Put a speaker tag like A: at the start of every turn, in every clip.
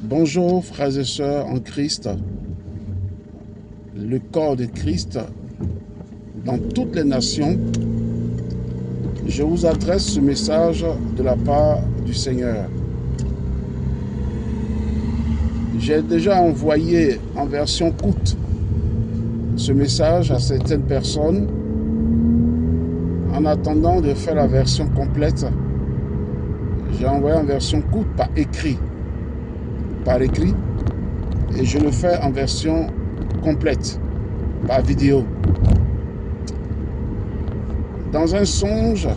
A: Bonjour frères et sœurs en Christ, le corps de Christ dans toutes les nations. Je vous adresse ce message de la part du Seigneur. J'ai déjà envoyé en version courte ce message à certaines personnes. En attendant de faire la version complète, j'ai envoyé en version courte par écrit. Et je le fais en version complète, par vidéo. Dans un songe,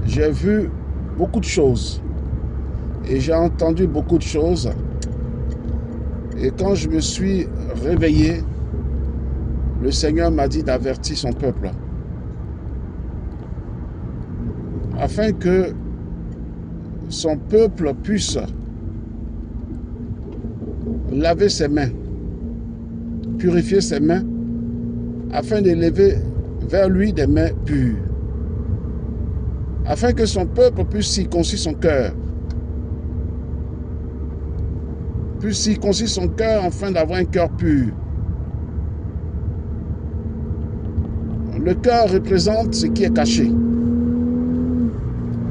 A: j'ai vu beaucoup de choses et j'ai entendu beaucoup de choses. Et quand je me suis réveillé, le Seigneur m'a dit d'avertir son peuple, afin que son peuple puisse laver ses mains, purifier ses mains, afin d'élever vers lui des mains pures, afin que son peuple puisse circoncire son cœur, afin d'avoir un cœur pur. Le cœur représente ce qui est caché,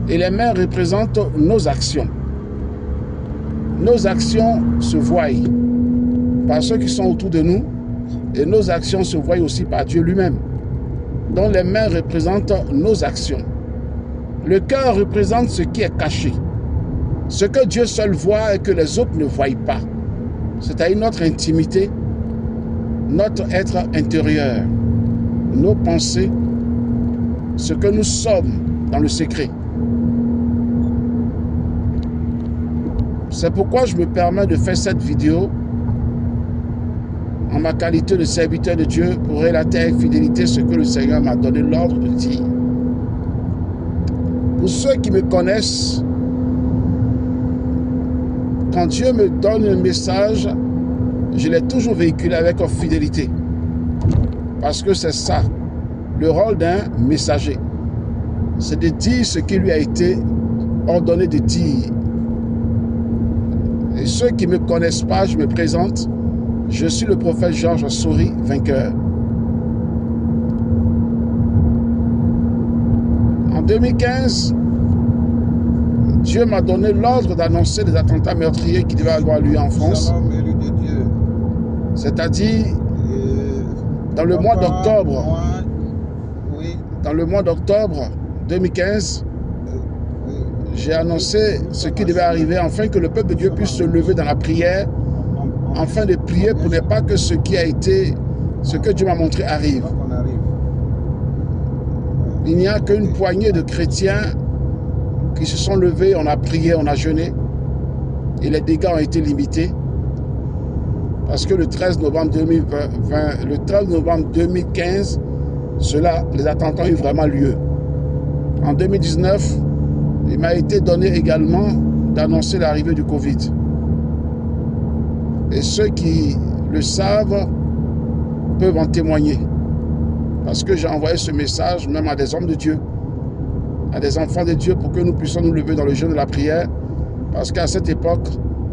A: et les mains représentent nos actions. Nos actions se voient par ceux qui sont autour de nous, et nos actions se voient aussi par Dieu lui-même. Donc les mains représentent nos actions. Le cœur représente ce qui est caché, ce que Dieu seul voit et que les autres ne voient pas. C'est-à-dire notre intimité, notre être intérieur, nos pensées, ce que nous sommes dans le secret. C'est pourquoi je me permets de faire cette vidéo en ma qualité de serviteur de Dieu pour relater avec fidélité ce que le Seigneur m'a donné l'ordre de dire. Pour ceux qui me connaissent, quand Dieu me donne un message, je l'ai toujours véhiculé avec fidélité. Parce que c'est ça, le rôle d'un messager. C'est de dire ce qui lui a été ordonné de dire. Et ceux qui ne me connaissent pas, je me présente. Je suis le prophète Georges Sori, vainqueur. En 2015, Dieu m'a donné l'ordre d'annoncer des attentats meurtriers qui devaient avoir lieu en France. C'est-à-dire, dans le mois d'octobre, dans le mois d'octobre 2015, j'ai annoncé ce qui devait arriver afin que le peuple de Dieu puisse se lever dans la prière, afin de prier pour ne pas que ce qui a été, ce que Dieu m'a montré arrive. Il n'y a qu'une poignée de chrétiens qui se sont levés, on a prié, on a jeûné, et les dégâts ont été limités. Parce que le 13 novembre 2015, les attentats ont eu vraiment lieu. En 2019, il m'a été donné également d'annoncer l'arrivée du Covid. Et ceux qui le savent peuvent en témoigner. Parce que j'ai envoyé ce message même à des hommes de Dieu, à des enfants de Dieu, pour que nous puissions nous lever dans le jeûne de la prière. Parce qu'à cette époque,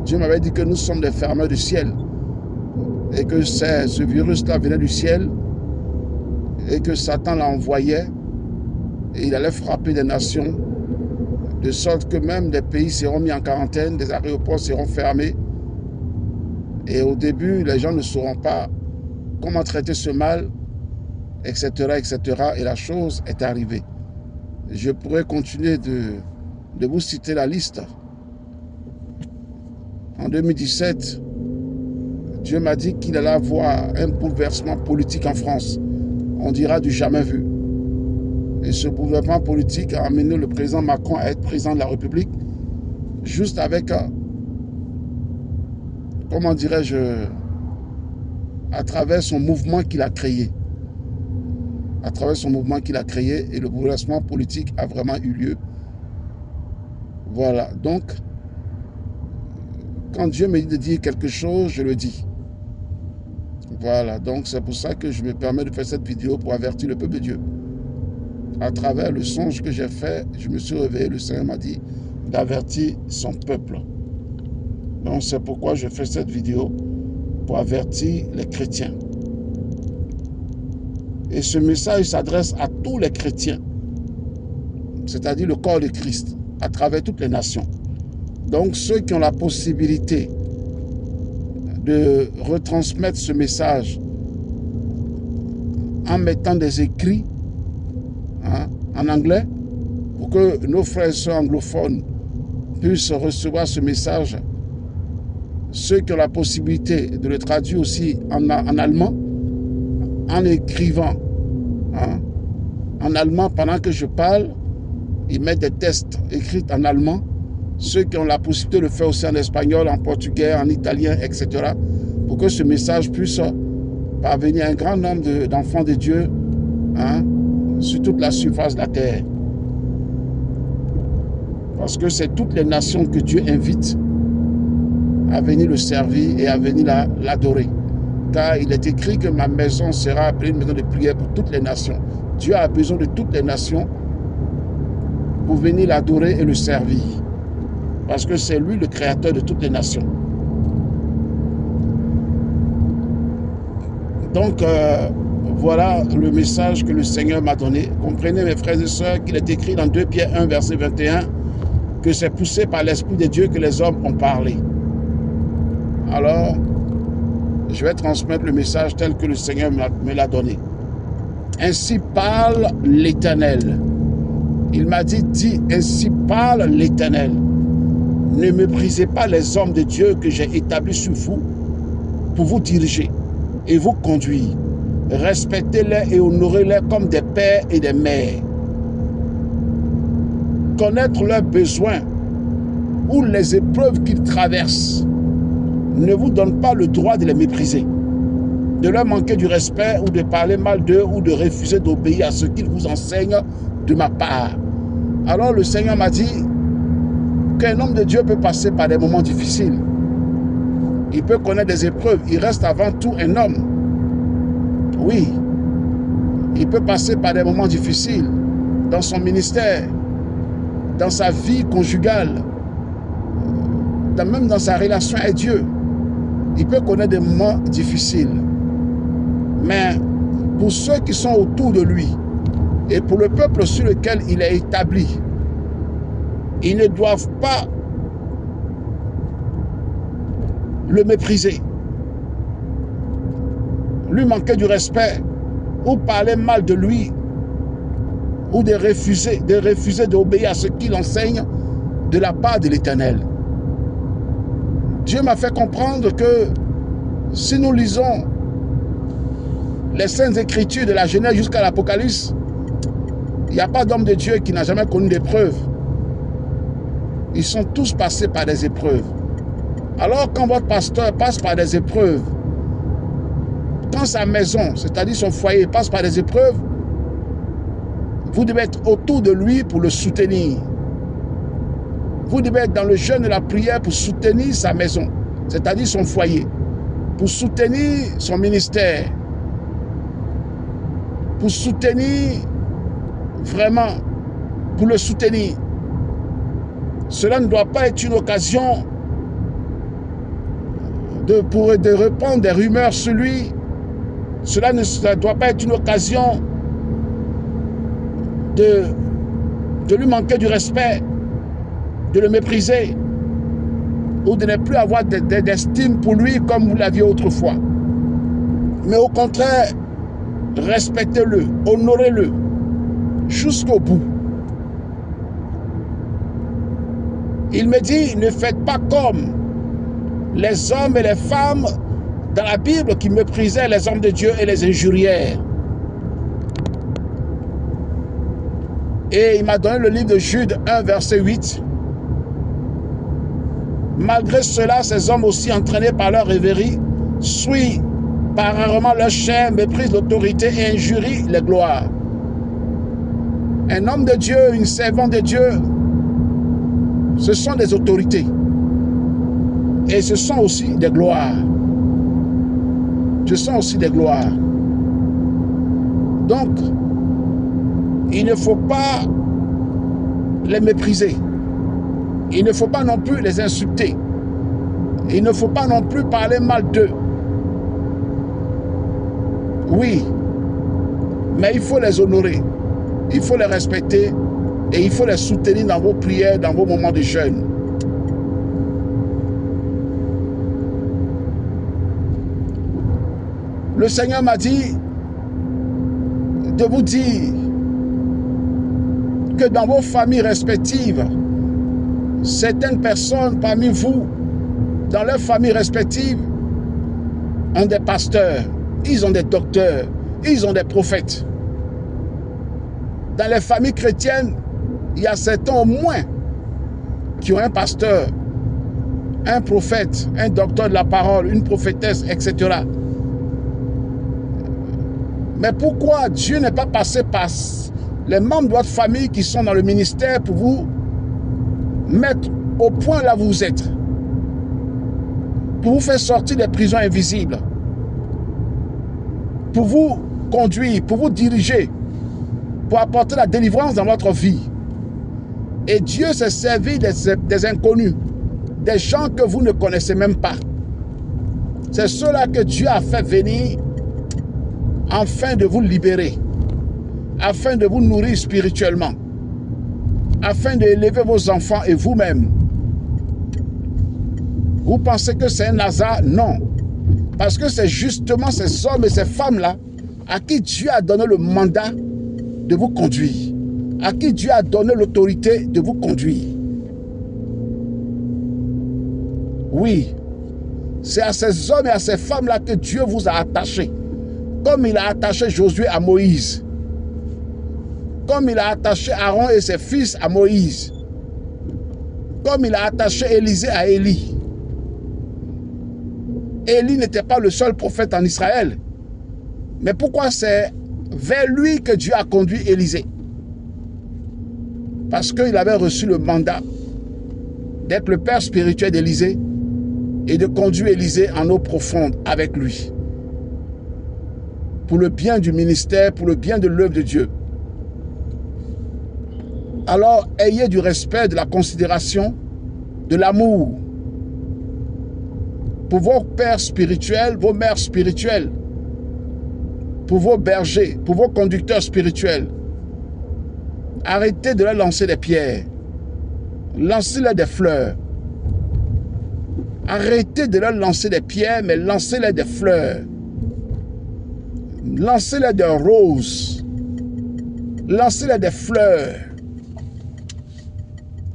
A: Dieu m'avait dit que nous sommes des fermeurs du ciel. Et que ce virus-là venait du ciel. Et que Satan l'envoyait. Et il allait frapper des nations. De sorte que même des pays seront mis en quarantaine, des aéroports seront fermés. Et au début, les gens ne sauront pas comment traiter ce mal, etc., etc. Et la chose est arrivée. Je pourrais continuer de vous citer la liste. En 2017, Dieu m'a dit qu'il allait avoir un bouleversement politique en France. On dira du jamais vu. Et ce bouleversement politique a amené le président Macron à être président de la République, juste avec, comment dirais-je, à travers son mouvement qu'il a créé. À travers son mouvement qu'il a créé, et le bouleversement politique a vraiment eu lieu. Voilà, donc, quand Dieu me dit de dire quelque chose, je le dis. Voilà, donc c'est pour ça que je me permets de faire cette vidéo pour avertir le peuple de Dieu. À travers le songe que j'ai fait, je me suis réveillé, le Seigneur m'a dit d'avertir son peuple. Donc c'est pourquoi je fais cette vidéo, pour avertir les chrétiens. Et ce message s'adresse à tous les chrétiens, c'est-à-dire le corps de Christ, à travers toutes les nations. Donc ceux qui ont la possibilité de retransmettre ce message en mettant des écrits en anglais, pour que nos frères et sœurs anglophones puissent recevoir ce message. Ceux qui ont la possibilité de le traduire aussi en allemand, en écrivant en allemand pendant que je parle, ils mettent des textes écrits en allemand. Ceux qui ont la possibilité de le faire aussi en espagnol, en portugais, en italien, etc. pour que ce message puisse parvenir à un grand nombre d'enfants de Dieu sur toute la surface de la terre. Parce que c'est toutes les nations que Dieu invite à venir le servir et à venir l'adorer. Car il est écrit que ma maison sera appelée une maison de prière pour toutes les nations. Dieu a besoin de toutes les nations pour venir l'adorer et le servir. Parce que c'est lui le créateur de toutes les nations. Donc, voilà le message que le Seigneur m'a donné. Comprenez, mes frères et sœurs, qu'il est écrit dans 2 Pierre 1, verset 21, que c'est poussé par l'Esprit de Dieu que les hommes ont parlé. Alors, je vais transmettre le message tel que le Seigneur me l'a donné. Ainsi parle l'Éternel. Il m'a dit, ainsi parle l'Éternel. Ne méprisez pas les hommes de Dieu que j'ai établis sur vous pour vous diriger et vous conduire. Respectez-les et honorez-les comme des pères et des mères. Connaître leurs besoins ou les épreuves qu'ils traversent ne vous donne pas le droit de les mépriser, de leur manquer du respect ou de parler mal d'eux ou de refuser d'obéir à ce qu'ils vous enseignent de ma part. Alors le Seigneur m'a dit qu'un homme de Dieu peut passer par des moments difficiles. Il peut connaître des épreuves. Il reste avant tout un homme. Oui, il peut passer par des moments difficiles dans son ministère, dans sa vie conjugale, même dans sa relation avec Dieu. Il peut connaître des moments difficiles. Mais pour ceux qui sont autour de lui et pour le peuple sur lequel il est établi, ils ne doivent pas le mépriser, lui manquer du respect ou parler mal de lui ou de refuser d'obéir à ce qu'il enseigne de la part de l'Éternel. Dieu m'a fait comprendre que si nous lisons les Saintes Écritures de la Genèse jusqu'à l'Apocalypse, il n'y a pas d'homme de Dieu qui n'a jamais connu d'épreuves. Ils sont tous passés par des épreuves. Alors quand votre pasteur passe par des épreuves, quand sa maison, c'est-à-dire son foyer, passe par des épreuves, vous devez être autour de lui pour le soutenir. Vous devez être dans le jeûne de la prière pour soutenir sa maison, c'est-à-dire son foyer, pour soutenir son ministère, pour soutenir vraiment, pour le soutenir. Cela ne doit pas être une occasion de répandre des rumeurs sur lui. Cela ne doit pas être une occasion de lui manquer du respect, de le mépriser ou de ne plus avoir d'estime pour lui comme vous l'aviez autrefois. Mais au contraire, respectez-le, honorez-le jusqu'au bout. Il me dit, ne faites pas comme les hommes et les femmes dans la Bible qui méprisaient les hommes de Dieu et les injurièrent. Et il m'a donné le livre de Jude 1, verset 8. Malgré cela, ces hommes aussi entraînés par leur rêverie, suivent par rarement leur chair, méprisent l'autorité et injurient les gloires. Un homme de Dieu, une servante de Dieu, ce sont des autorités. Et ce sont aussi des gloires. Ce sont aussi des gloires. Donc, il ne faut pas les mépriser. Il ne faut pas non plus les insulter. Il ne faut pas non plus parler mal d'eux. Oui, mais il faut les honorer, il faut les respecter et il faut les soutenir dans vos prières, dans vos moments de jeûne. Le Seigneur m'a dit de vous dire que dans vos familles respectives, certaines personnes parmi vous, dans leurs familles respectives, ont des pasteurs, ils ont des docteurs, ils ont des prophètes. Dans les familles chrétiennes, il y a certains au moins qui ont un pasteur, un prophète, un docteur de la parole, une prophétesse, etc. Mais pourquoi Dieu n'est pas passé par les membres de votre famille qui sont dans le ministère pour vous mettre au point là où vous êtes, pour vous faire sortir des prisons invisibles, pour vous conduire, pour vous diriger, pour apporter la délivrance dans votre vie. Et Dieu s'est servi des inconnus, des gens que vous ne connaissez même pas. C'est ceux-là que Dieu a fait venir afin de vous libérer, afin de vous nourrir spirituellement, afin d'élever vos enfants et vous-même. Vous pensez que c'est un hasard? Non. Parce que c'est justement ces hommes et ces femmes-là à qui Dieu a donné le mandat de vous conduire, à qui Dieu a donné l'autorité de vous conduire. Oui, c'est à ces hommes et à ces femmes-là que Dieu vous a attachés, comme il a attaché Josué à Moïse, comme il a attaché Aaron et ses fils à Moïse, comme il a attaché Élisée à Élie. Élie n'était pas le seul prophète en Israël. Mais pourquoi c'est vers lui que Dieu a conduit Élisée? Parce qu'il avait reçu le mandat d'être le père spirituel d'Élisée et de conduire Élisée en eau profonde avec lui. Pour le bien du ministère, pour le bien de l'œuvre de Dieu. Alors, ayez du respect, de la considération, de l'amour pour vos pères spirituels, vos mères spirituelles, pour vos bergers, pour vos conducteurs spirituels. Arrêtez de leur lancer des pierres. Lancez-leur des fleurs. Arrêtez de leur lancer des pierres, mais lancez-leur des fleurs. Lancez-leur des roses. Lancez-leur des fleurs.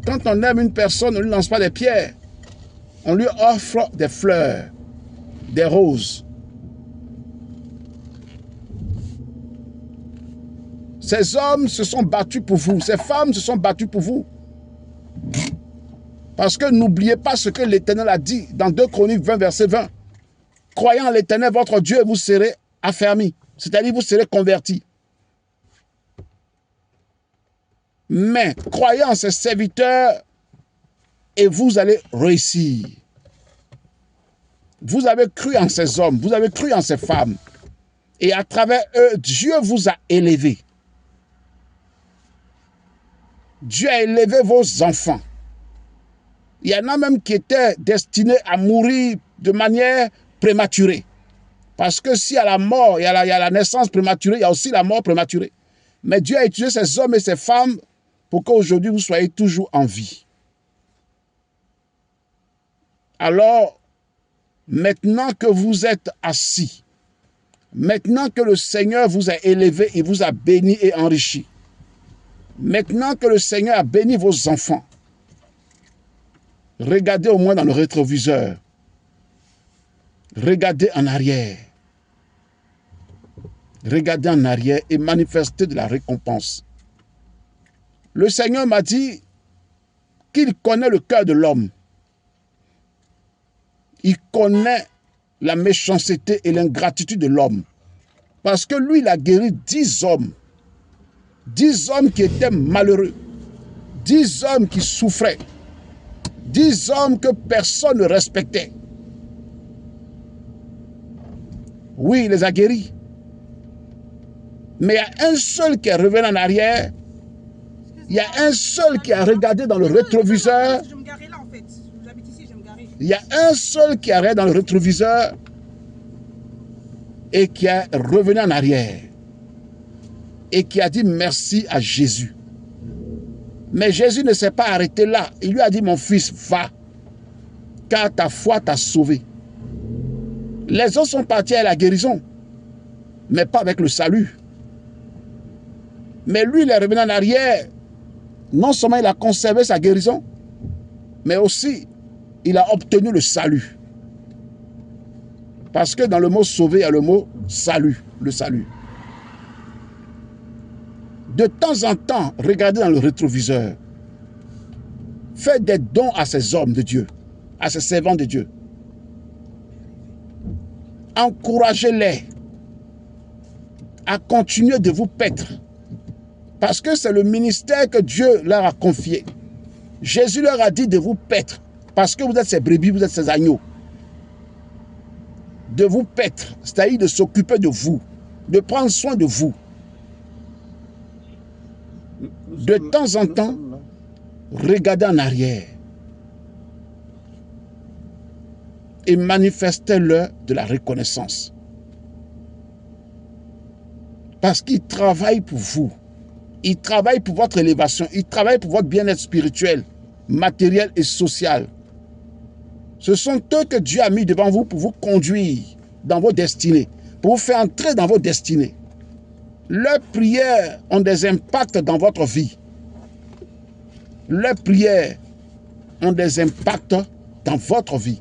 A: Quand on aime une personne, on ne lui lance pas des pierres. On lui offre des fleurs, des roses. Ces hommes se sont battus pour vous. Ces femmes se sont battues pour vous. Parce que n'oubliez pas ce que l'Éternel a dit dans 2 Chroniques 20, verset 20. Croyant en l'Éternel, votre Dieu, vous serez affermis. C'est-à-dire, vous serez convertis. Mais croyez en ses serviteurs et vous allez réussir. Vous avez cru en ces hommes, vous avez cru en ces femmes. Et à travers eux, Dieu vous a élevé. Dieu a élevé vos enfants. Il y en a même qui étaient destinés à mourir de manière prématurée. Parce que s'il y a la mort, il y a la naissance prématurée, il y a aussi la mort prématurée. Mais Dieu a utilisé ces hommes et ces femmes pour qu'aujourd'hui vous soyez toujours en vie. Alors, maintenant que vous êtes assis, maintenant que le Seigneur vous a élevé et vous a béni et enrichi, maintenant que le Seigneur a béni vos enfants, regardez au moins dans le rétroviseur. Regardez en arrière. Regardez en arrière et manifestez de la récompense. Le Seigneur m'a dit qu'il connaît le cœur de l'homme. Il connaît la méchanceté et l'ingratitude de l'homme. Parce que lui, il a guéri 10 hommes. 10 hommes qui étaient malheureux. 10 hommes qui souffraient. 10 hommes que personne ne respectait. Oui, il les a guéris. Mais il y a un seul qui est revenu en arrière. Il y a un seul qui a regardé dans le rétroviseur.
B: Je me garer là en fait. J'habite ici, je me garer.
A: Il y a un seul qui arrête dans le rétroviseur et qui est revenu en arrière et qui a dit merci à Jésus. Mais Jésus ne s'est pas arrêté là. Il lui a dit, mon fils, va, car ta foi t'a sauvé. Les autres sont partis à la guérison, mais pas avec le salut. Mais lui, il est revenu en arrière. Non seulement il a conservé sa guérison, mais aussi il a obtenu le salut. Parce que dans le mot sauver, il y a le mot salut, le salut. De temps en temps, regardez dans le rétroviseur. Faites des dons à ces hommes de Dieu, à ces servants de Dieu. Encouragez-les à continuer de vous paître. Parce que c'est le ministère que Dieu leur a confié. Jésus leur a dit de vous paître. Parce que vous êtes ses brebis, vous êtes ses agneaux. De vous paître, c'est-à-dire de s'occuper de vous, de prendre soin de vous. De temps en temps, regardez en arrière et manifestez-leur de la reconnaissance. Parce qu'ils travaillent pour vous. Ils travaillent pour votre élévation. Ils travaillent pour votre bien-être spirituel, matériel et social. Ce sont eux que Dieu a mis devant vous pour vous conduire dans vos destinées, pour vous faire entrer dans vos destinées. Leurs prières ont des impacts dans votre vie. Leurs prières ont des impacts dans votre vie.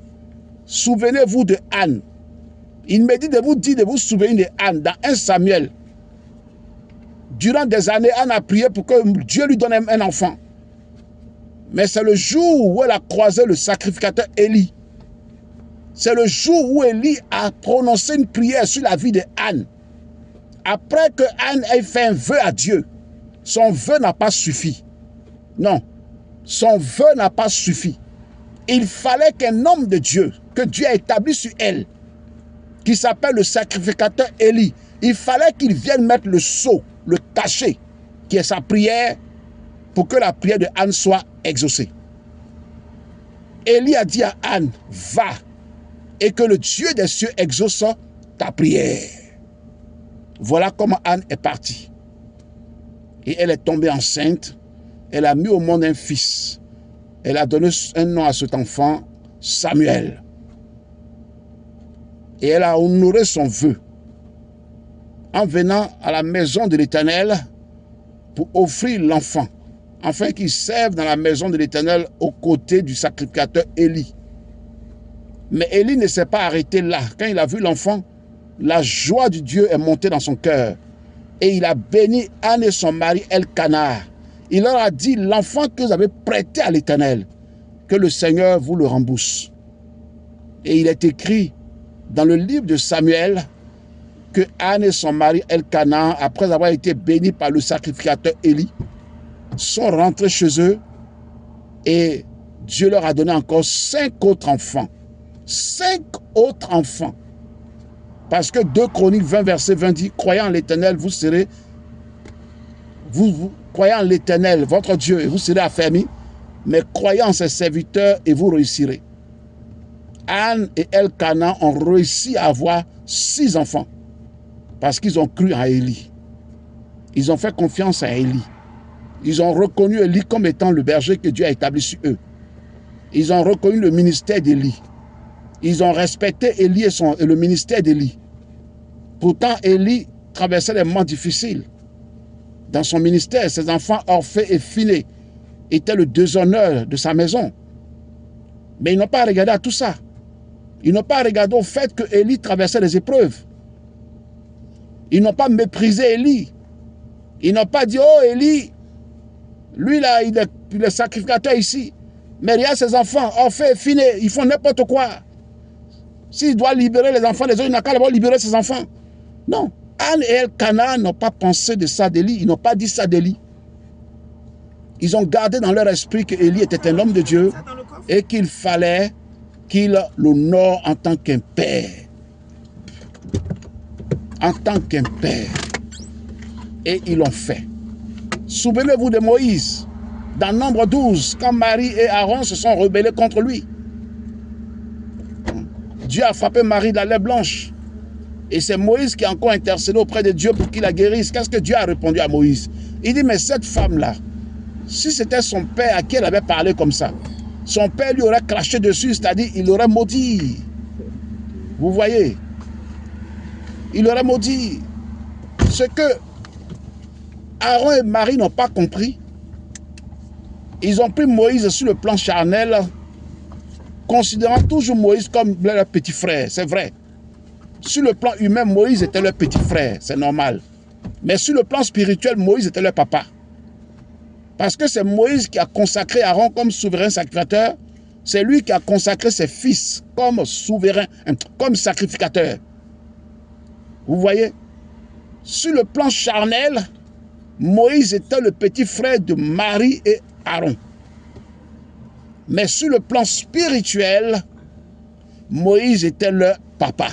A: Souvenez-vous de Anne. Il me dit de vous dire de vous souvenir de Anne dans 1 Samuel. Durant des années, Anne a prié pour que Dieu lui donne un enfant. Mais c'est le jour où elle a croisé le sacrificateur Élie. C'est le jour où Élie a prononcé une prière sur la vie de Anne. Après que Anne ait fait un vœu à Dieu, son vœu n'a pas suffi. Non, son vœu n'a pas suffi. Il fallait qu'un homme de Dieu, que Dieu a établi sur elle, qui s'appelle le sacrificateur Élie, il fallait qu'il vienne mettre le sceau, le cachet, qui est sa prière, pour que la prière de Anne soit exaucée. Élie a dit à Anne, va, et que le Dieu des cieux exauce ta prière. Voilà comment Anne est partie. Et elle est tombée enceinte. Elle a mis au monde un fils. Elle a donné un nom à cet enfant, Samuel. Et elle a honoré son vœu en venant à la maison de l'Éternel pour offrir l'enfant, afin qu'il serve dans la maison de l'Éternel aux côtés du sacrificateur Élie. Mais Élie ne s'est pas arrêté là. Quand il a vu l'enfant, la joie de Dieu est montée dans son cœur. Et il a béni Anne et son mari Elkana. Il leur a dit, l'enfant que vous avez prêté à l'Éternel, que le Seigneur vous le rembourse. Et il est écrit dans le livre de Samuel que Anne et son mari Elkana, après avoir été bénis par le sacrificateur Élie, sont rentrés chez eux et Dieu leur a donné encore 5 autres enfants. 5 autres enfants. Parce que 2 Chroniques 20, verset 20 dit, croyant en l'Éternel, vous serez, vous croyez en l'Éternel, votre Dieu, et vous serez affermis, mais croyez en ses serviteurs et vous réussirez. Anne et Elkana ont réussi à avoir 6 enfants, parce qu'ils ont cru à Élie. Ils ont fait confiance à Élie. Ils ont reconnu Élie comme étant le berger que Dieu a établi sur eux. Ils ont reconnu le ministère d'Élie. Ils ont respecté Élie et le ministère d'Élie. Pourtant, Élie traversait des moments difficiles. Dans son ministère, ses enfants Orphée et Phiné étaient le déshonneur de sa maison. Mais ils n'ont pas regardé à tout ça. Ils n'ont pas regardé au fait que Élie traversait des épreuves. Ils n'ont pas méprisé Élie. Ils n'ont pas dit, oh Élie, lui là, il est sacrificateur ici. Mais il y a ses enfants, Orphée et Phiné, ils font n'importe quoi. S'il doit libérer les enfants des autres, il n'a qu'à d'abord libérer ses enfants. Non. Anne et Elkana n'ont pas pensé de ça d'Élie. Ils n'ont pas dit ça d'Élie. Ils ont gardé dans leur esprit que Élie était un homme de Dieu et qu'il fallait qu'il l'honore en tant qu'un père. En tant qu'un père. Et ils l'ont fait. Souvenez-vous de Moïse, dans Nombre 12, quand Marie et Aaron se sont rebellés contre lui. Dieu a frappé Marie de la lèvre blanche. Et c'est Moïse qui a encore intercédé auprès de Dieu pour qu'il la guérisse. Qu'est-ce que Dieu a répondu à Moïse? Il dit, mais cette femme-là, si c'était son père à qui elle avait parlé comme ça, son père lui aurait craché dessus, c'est-à-dire il l'aurait maudit. Vous voyez? Il aurait maudit. Ce que Aaron et Marie n'ont pas compris, ils ont pris Moïse sur le plan charnel, considérant toujours Moïse comme leur petit frère, c'est vrai. Sur le plan humain, Moïse était leur petit frère, c'est normal. Mais sur le plan spirituel, Moïse était leur papa. Parce que c'est Moïse qui a consacré Aaron comme souverain sacrificateur. C'est lui qui a consacré ses fils comme souverain, comme sacrificateur. Vous voyez? Sur le plan charnel, Moïse était le petit frère de Marie et Aaron. Mais sur le plan spirituel, Moïse était leur papa.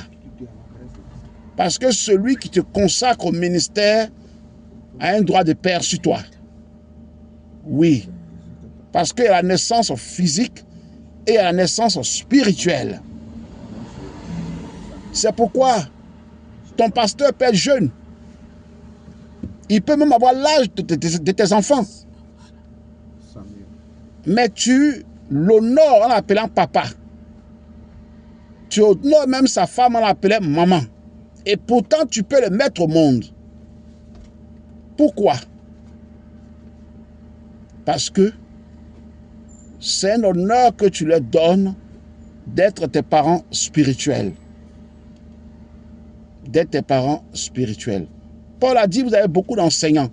A: Parce que celui qui te consacre au ministère a un droit de père sur toi. Oui. Parce qu'il y a la naissance physique et il y a la naissance spirituelle. C'est pourquoi ton pasteur peut être jeune. Il peut même avoir l'âge de tes enfants. Mais tu l'honores en l'appelant papa. Tu honores même sa femme en l'appelant maman. Et pourtant, tu peux le mettre au monde. Pourquoi? Parce que c'est un honneur que tu leur donnes d'être tes parents spirituels. D'être tes parents spirituels. Paul a dit, vous avez beaucoup d'enseignants.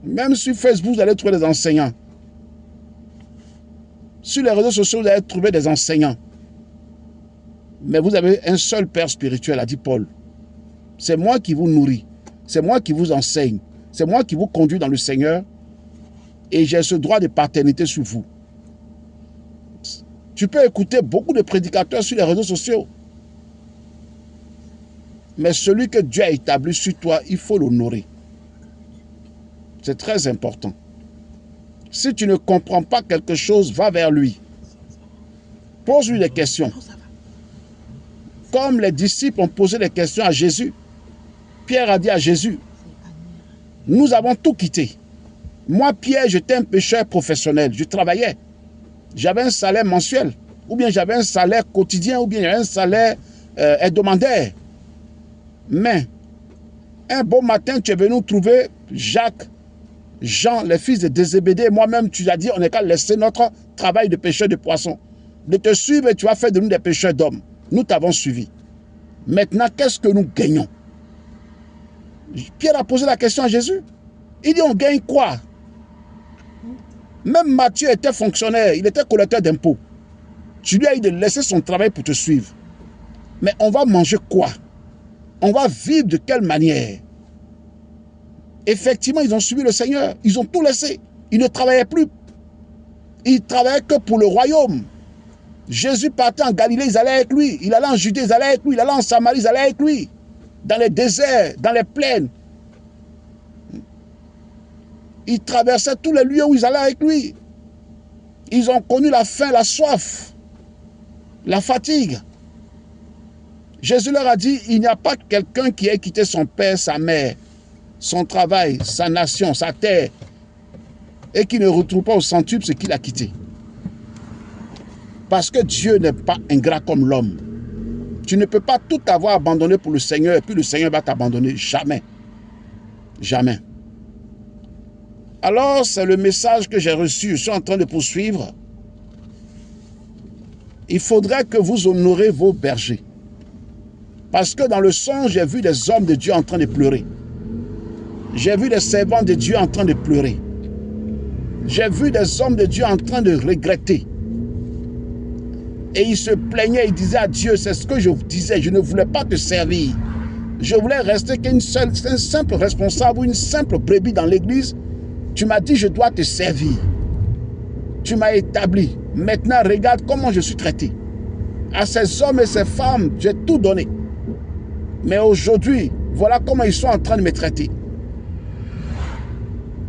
A: Même sur Facebook, vous allez trouver des enseignants. Sur les réseaux sociaux, vous allez trouver des enseignants. Mais vous avez un seul père spirituel, a dit Paul. C'est moi qui vous nourris. C'est moi qui vous enseigne. C'est moi qui vous conduis dans le Seigneur. Et j'ai ce droit de paternité sur vous. Tu peux écouter beaucoup de prédicateurs sur les réseaux sociaux. Mais celui que Dieu a établi sur toi, il faut l'honorer. C'est très important. Si tu ne comprends pas quelque chose, va vers lui. Pose-lui des questions. Comme les disciples ont posé des questions à Jésus. Pierre a dit à Jésus, nous avons tout quitté. Moi, Pierre, j'étais un pécheur professionnel. Je travaillais. J'avais un salaire mensuel. Ou bien j'avais un salaire quotidien. Ou bien j'avais un salaire hebdomadaire. Mais, un beau matin, tu es venu trouver Jacques, Jean, les fils de Zébédée. Moi-même, tu as dit, on n'est qu'à laisser notre travail de pêcheur de poissons. De te suivre et tu as fait de nous des pêcheurs d'hommes. Nous t'avons suivi. Maintenant, qu'est-ce que nous gagnons? Pierre a posé la question à Jésus. Il dit, on gagne quoi? Même Matthieu était fonctionnaire, il était collecteur d'impôts. Tu lui as dit de laisser son travail pour te suivre. Mais on va manger quoi? On va vivre de quelle manière? Effectivement, ils ont suivi le Seigneur. Ils ont tout laissé. Ils ne travaillaient plus. Ils travaillaient que pour le royaume. Jésus partait en Galilée, ils allaient avec lui. Il allait en Judée, ils allaient avec lui. Il allait en Samarie, ils allaient avec lui. Dans les déserts, dans les plaines. Ils traversaient tous les lieux où ils allaient avec lui. Ils ont connu la faim, la soif, la fatigue. Jésus leur a dit, il n'y a pas quelqu'un qui ait quitté son père, sa mère, son travail, sa nation, sa terre, et qui ne retrouve pas au centuple ce qu'il a quitté. Parce que Dieu n'est pas ingrat comme l'homme. Tu ne peux pas tout avoir abandonné pour le Seigneur, et puis le Seigneur va t'abandonner. Jamais. Jamais. Alors, c'est le message que j'ai reçu. Je suis en train de poursuivre. Il faudrait que vous honorez vos bergers. Parce que dans le songe, j'ai vu des hommes de Dieu en train de pleurer. J'ai vu des servants de Dieu en train de pleurer. J'ai vu des hommes de Dieu en train de regretter. Et ils se plaignaient, ils disaient à Dieu, c'est ce que je vous disais, je ne voulais pas te servir. Je voulais rester qu'un simple responsable ou une simple brebis dans l'église. Tu m'as dit, je dois te servir. Tu m'as établi. Maintenant, regarde comment je suis traité. À ces hommes et ces femmes, j'ai tout donné. Mais aujourd'hui, voilà comment ils sont en train de me traiter.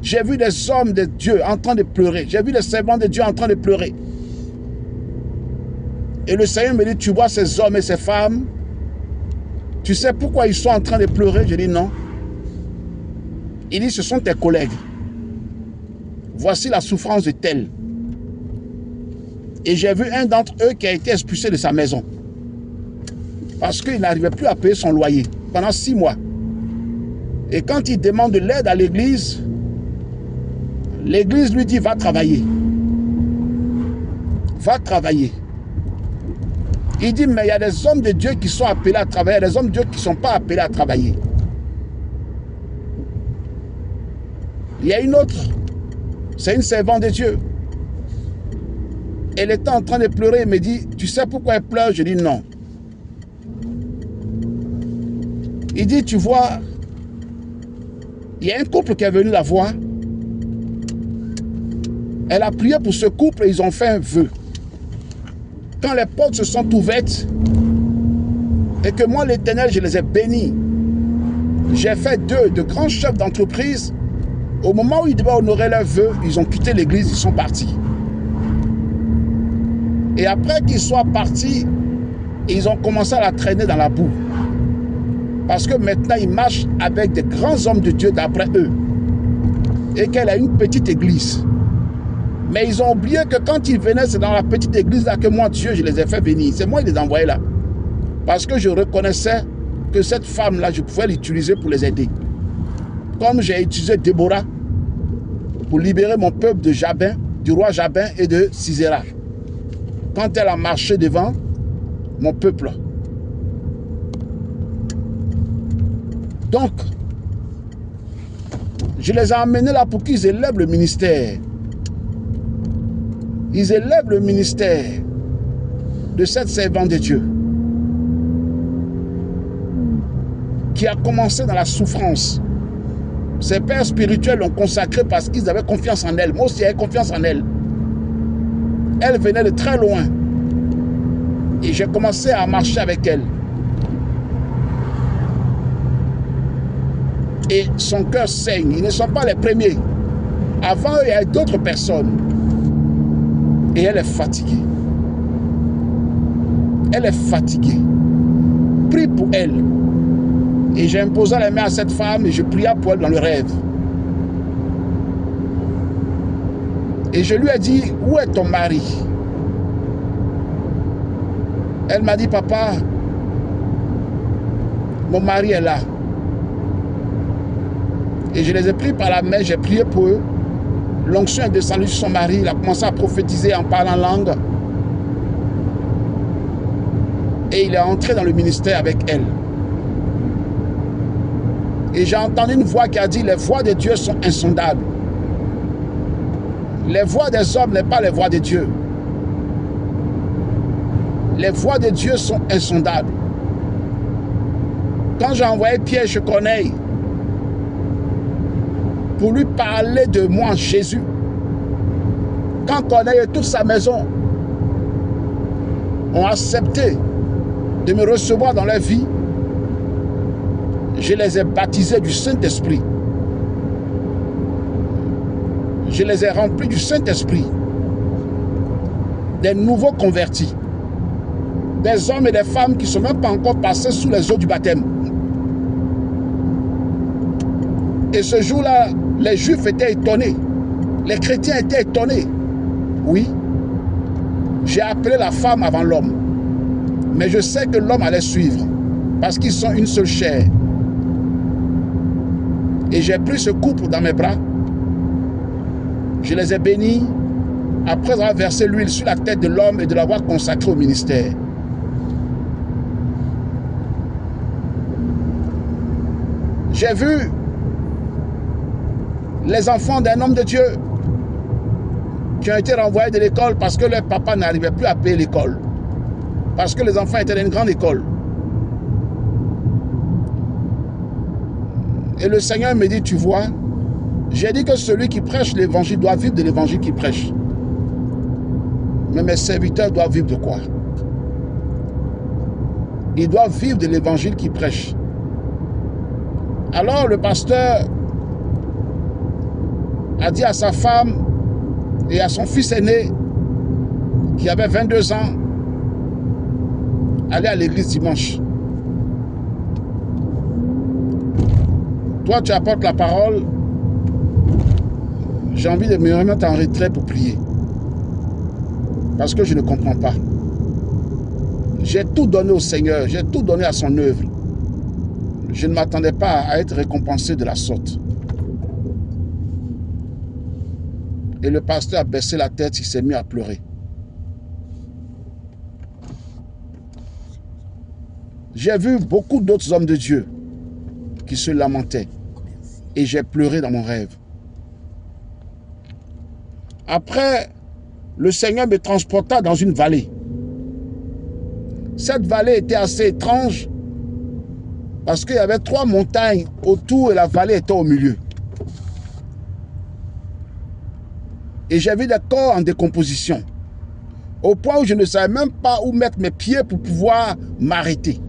A: J'ai vu des hommes de Dieu en train de pleurer. J'ai vu des servants de Dieu en train de pleurer. Et le Seigneur me dit, tu vois ces hommes et ces femmes, tu sais pourquoi ils sont en train de pleurer? Je dis non. Il dit, ce sont tes collègues. Voici la souffrance de tel. Et j'ai vu un d'entre eux qui a été expulsé de sa maison. Parce qu'il n'arrivait plus à payer son loyer pendant 6 mois. Et quand il demande de l'aide à l'église, l'église lui dit, va travailler. Va travailler. Il dit, mais il y a des hommes de Dieu qui sont appelés à travailler, il y a des hommes de Dieu qui ne sont pas appelés à travailler. Il y a une autre, c'est une servante de Dieu. Elle était en train de pleurer, elle me dit, tu sais pourquoi elle pleure? Je dis non. Il dit, tu vois, il y a un couple qui est venu la voir. Elle a prié pour ce couple et ils ont fait un vœu. Quand les portes se sont ouvertes et que moi, l'Éternel, je les ai bénis, j'ai fait d'eux de grands chefs d'entreprise. Au moment où ils devaient honorer leur vœu, ils ont quitté l'église, ils sont partis. Et après qu'ils soient partis, ils ont commencé à la traîner dans la boue. Parce que maintenant, ils marchent avec des grands hommes de Dieu d'après eux. Et qu'elle a une petite église. Mais ils ont oublié que quand ils venaient, c'est dans la petite église là que moi, Dieu, je les ai fait venir. C'est moi qui les ai envoyés là. Parce que je reconnaissais que cette femme-là, je pouvais l'utiliser pour les aider. Comme j'ai utilisé Déborah pour libérer mon peuple de Jabin, du roi Jabin et de Sisera. Quand elle a marché devant mon peuple. Donc, je les ai emmenés là pour qu'ils élèvent le ministère. Ils élèvent le ministère de cette servante de Dieu qui a commencé dans la souffrance. Ses pères spirituels l'ont consacrée parce qu'ils avaient confiance en elle. Moi aussi, j'avais confiance en elle. Elle venait de très loin. Et j'ai commencé à marcher avec elle. Et son cœur saigne. Ils ne sont pas les premiers. Avant eux, il y a d'autres personnes. Et elle est fatiguée. Elle est fatiguée. Prie pour elle. Et j'ai imposé les mains à cette femme et je priais pour elle dans le rêve. Et je lui ai dit, où est ton mari? Elle m'a dit, papa, mon mari est là. Et je les ai pris par la main, j'ai prié pour eux. L'onction est descendue sur son mari, il a commencé à prophétiser en parlant langue. Et il est entré dans le ministère avec elle. Et j'ai entendu une voix qui a dit, les voies de Dieu sont insondables. Les voies des hommes n'est pas les voies de Dieu. Les voies de Dieu sont insondables. Quand j'ai envoyé Pierre chez Corneille pour lui parler de moi, Jésus, quand Corneille et toute sa maison ont accepté de me recevoir dans leur vie, je les ai baptisés du Saint-Esprit. Je les ai remplis du Saint-Esprit. Des nouveaux convertis. Des hommes et des femmes qui ne sont même pas encore passés sous les eaux du baptême. Et ce jour-là, les Juifs étaient étonnés. Les chrétiens étaient étonnés. Oui, j'ai appelé la femme avant l'homme. Mais je sais que l'homme allait suivre. Parce qu'ils sont une seule chair. Et j'ai pris ce couple dans mes bras. Je les ai bénis. Après avoir versé l'huile sur la tête de l'homme et de l'avoir consacré au ministère. J'ai vu les enfants d'un homme de Dieu qui ont été renvoyés de l'école parce que leur papa n'arrivait plus à payer l'école. Parce que les enfants étaient dans une grande école. Et le Seigneur me dit, tu vois, j'ai dit que celui qui prêche l'évangile doit vivre de l'évangile qu'il prêche. Mais mes serviteurs doivent vivre de quoi? Ils doivent vivre de l'évangile qu'ils prêchent. Alors le pasteur a dit à sa femme et à son fils aîné, qui avait 22 ans, aller à l'église dimanche. Toi, tu apportes la parole. J'ai envie de me remettre en retrait pour prier. Parce que je ne comprends pas. J'ai tout donné au Seigneur. J'ai tout donné à son œuvre. Je ne m'attendais pas à être récompensé de la sorte. Et le pasteur a baissé la tête, il s'est mis à pleurer. J'ai vu beaucoup d'autres hommes de Dieu qui se lamentaient. Et j'ai pleuré dans mon rêve. Après, le Seigneur me transporta dans une vallée. Cette vallée était assez étrange parce qu'il y avait 3 montagnes autour et la vallée était au milieu. Et j'ai vu des corps en décomposition. Au point où je ne savais même pas où mettre mes pieds pour pouvoir m'arrêter.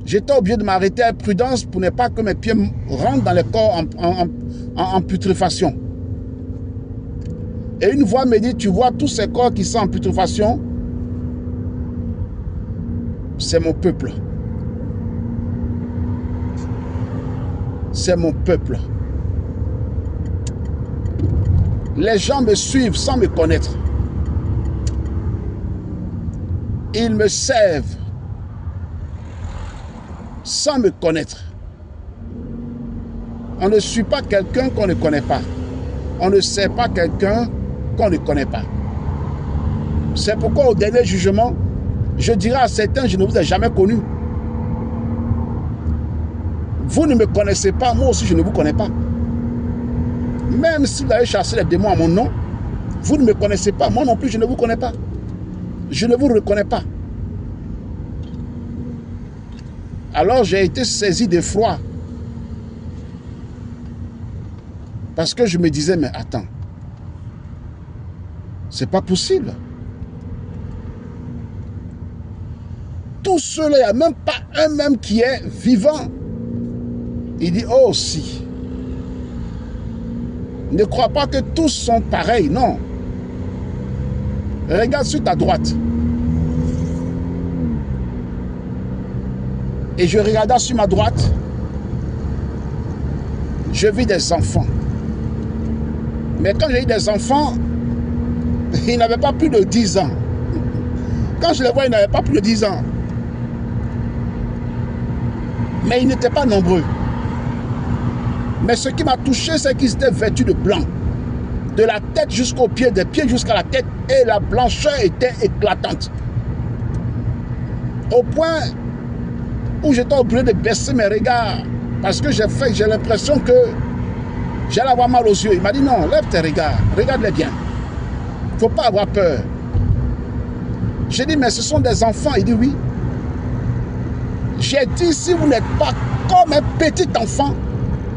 A: J'étais obligé de m'arrêter avec prudence pour ne pas que mes pieds rentrent dans les corps en putréfaction. Et une voix me dit, tu vois tous ces corps qui sont en putréfaction, c'est mon peuple. C'est mon peuple. Les gens me suivent sans me connaître. Ils me servent sans me connaître. On ne suit pas quelqu'un qu'on ne connaît pas. On ne sait pas quelqu'un qu'on ne connaît pas. C'est pourquoi au dernier jugement, je dirai à certains, je ne vous ai jamais connus. Vous ne me connaissez pas, moi aussi je ne vous connais pas. Même si vous avez chassé les démons à mon nom, vous ne me connaissez pas, moi non plus je ne vous connais pas. Je ne vous reconnais pas. Alors j'ai été saisi d'effroi. Parce que je me disais, mais attends, c'est pas possible. Tout cela, il n'y a même pas un même qui est vivant. Il dit, oh si. Ne crois pas que tous sont pareils, non. Regarde sur ta droite. Et je regardais sur ma droite, je vis des enfants. Mais quand j'ai eu des enfants, ils n'avaient pas plus de 10 ans. Quand je les vois, ils n'avaient pas plus de 10 ans. Mais ils n'étaient pas nombreux. Mais ce qui m'a touché, c'est qu'ils étaient vêtus de blanc. De la tête jusqu'aux pieds, des pieds jusqu'à la tête. Et la blancheur était éclatante. Au point où j'étais obligé de baisser mes regards. Parce que j'ai l'impression que j'allais avoir mal aux yeux. Il m'a dit non, lève tes regards. Regarde-les bien. Il ne faut pas avoir peur. J'ai dit mais ce sont des enfants. Il dit oui. J'ai dit si vous n'êtes pas comme un petit enfant,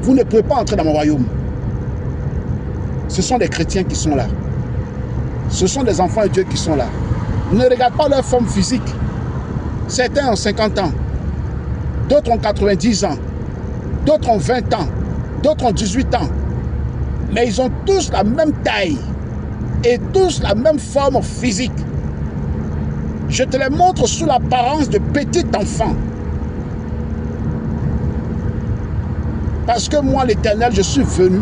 A: vous ne pouvez pas entrer dans mon royaume. Ce sont des chrétiens qui sont là. Ce sont des enfants de Dieu qui sont là. Ne regarde pas leur forme physique. Certains ont 50 ans. D'autres ont 90 ans. D'autres ont 20 ans. D'autres ont 18 ans. Mais ils ont tous la même taille. Et tous la même forme physique. Je te les montre sous l'apparence de petits enfants. Parce que moi, l'Éternel, je suis venu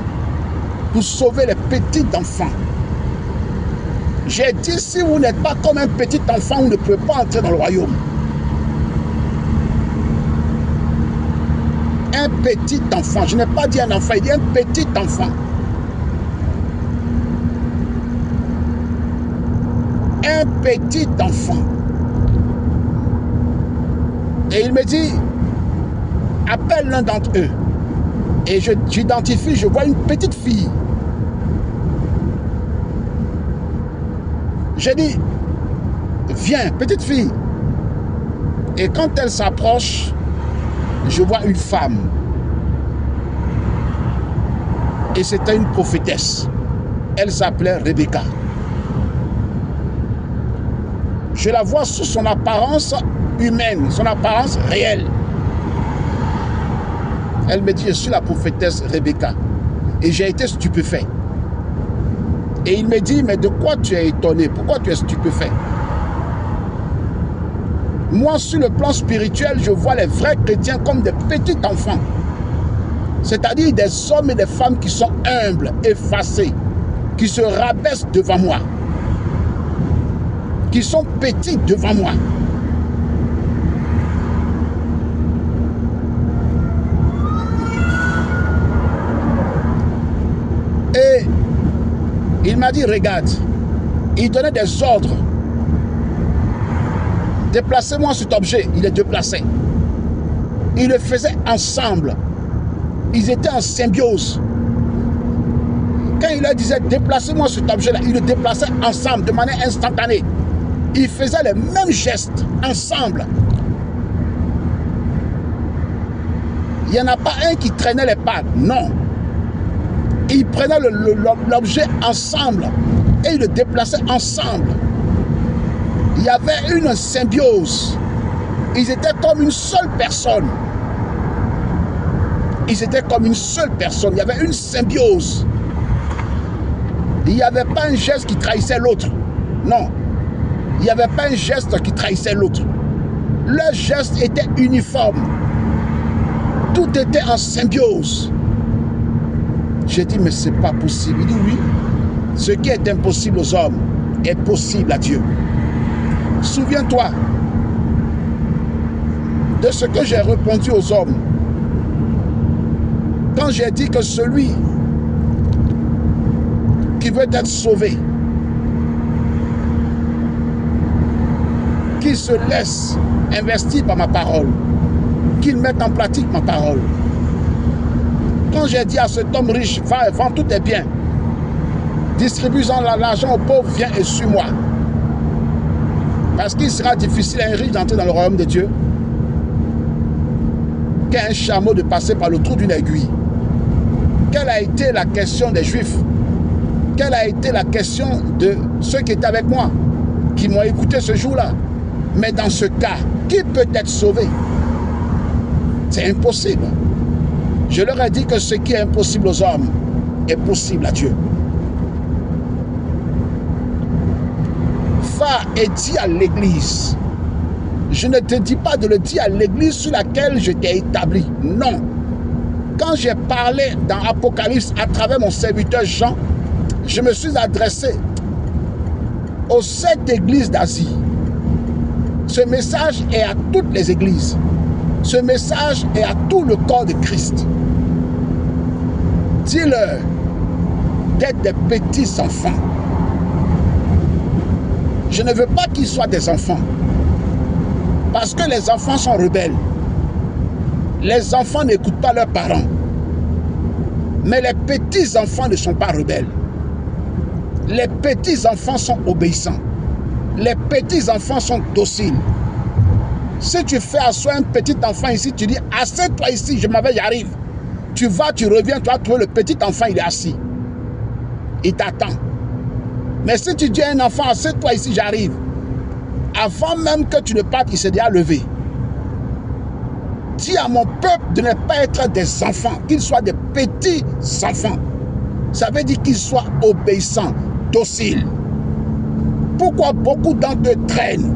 A: pour sauver les petits enfants. J'ai dit, si vous n'êtes pas comme un petit enfant, vous ne pouvez pas entrer dans le royaume. Un petit enfant, je n'ai pas dit un enfant, il dit un petit enfant. Un petit enfant. Et il me dit, appelle l'un d'entre eux. Et j'identifie, je vois une petite fille. J'ai dit, viens, petite fille. Et quand elle s'approche, je vois une femme. Et c'était une prophétesse. Elle s'appelait Rebecca. Je la vois sous son apparence humaine, son apparence réelle. Elle me dit, je suis la prophétesse Rebecca. Et j'ai été stupéfait. Et il me dit, mais de quoi tu es étonné? Pourquoi tu es stupéfait? Moi, sur le plan spirituel, je vois les vrais chrétiens comme des petits enfants. C'est-à-dire des hommes et des femmes qui sont humbles, effacés, qui se rabaissent devant moi, qui sont petits devant moi. Et il m'a dit, regarde, il donnait des ordres. Déplacez-moi cet objet, il est déplacé. Ils le faisaient ensemble. Ils étaient en symbiose. Quand il leur disait, déplacez-moi cet objet-là, ils le déplaçaient ensemble, de manière instantanée. Ils faisaient les mêmes gestes, ensemble. Il n'y en a pas un qui traînait les pattes, non. Ils prenaient l'objet ensemble et ils le déplaçaient ensemble. Il y avait une symbiose. Ils étaient comme une seule personne. Ils étaient comme une seule personne. Il y avait une symbiose. Il n'y avait pas un geste qui trahissait l'autre. Non. Il n'y avait pas un geste qui trahissait l'autre. Leur geste était uniforme. Tout était en symbiose. J'ai dit, mais ce n'est pas possible. Il dit, oui. Ce qui est impossible aux hommes est possible à Dieu. Souviens-toi de ce que j'ai répondu aux hommes. Quand j'ai dit que celui qui veut être sauvé, qu'il se laisse investir par ma parole, qu'il mette en pratique ma parole. Quand j'ai dit à cet homme riche, va, vends tous tes biens, distribue-en l'argent aux pauvres, viens et suis-moi. Parce qu'il sera difficile à un riche d'entrer dans le royaume de Dieu qu'à un chameau de passer par le trou d'une aiguille. Quelle a été la question des Juifs? Quelle a été la question de ceux qui étaient avec moi, qui m'ont écouté ce jour-là? Mais dans ce cas, qui peut être sauvé? C'est impossible. Je leur ai dit que ce qui est impossible aux hommes est possible à Dieu. Va et dis à l'église. Je ne te dis pas de le dire à l'église sur laquelle je t'ai établi. Non. Quand j'ai parlé dans Apocalypse à travers mon serviteur Jean, je me suis adressé aux 7 églises d'Asie. Ce message est à toutes les églises. Ce message est à tout le corps de Christ. Dis-leur d'être des petits enfants. Je ne veux pas qu'ils soient des enfants. Parce que les enfants sont rebelles. Les enfants n'écoutent pas leurs parents. Mais les petits enfants ne sont pas rebelles. Les petits enfants sont obéissants. Les petits enfants sont dociles. Si tu fais asseoir un petit enfant ici, tu dis, assieds-toi ici, je m'en vais, j'arrive. Tu vas, tu reviens, tu vas trouver le petit enfant, il est assis. Il t'attend. Mais si tu dis à un enfant, assieds-toi ici, j'arrive. Avant même que tu ne partes, il s'est déjà levé. Dis à mon peuple de ne pas être des enfants, qu'ils soient des petits enfants. Ça veut dire qu'ils soient obéissants, dociles. Pourquoi beaucoup d'entre eux traînent?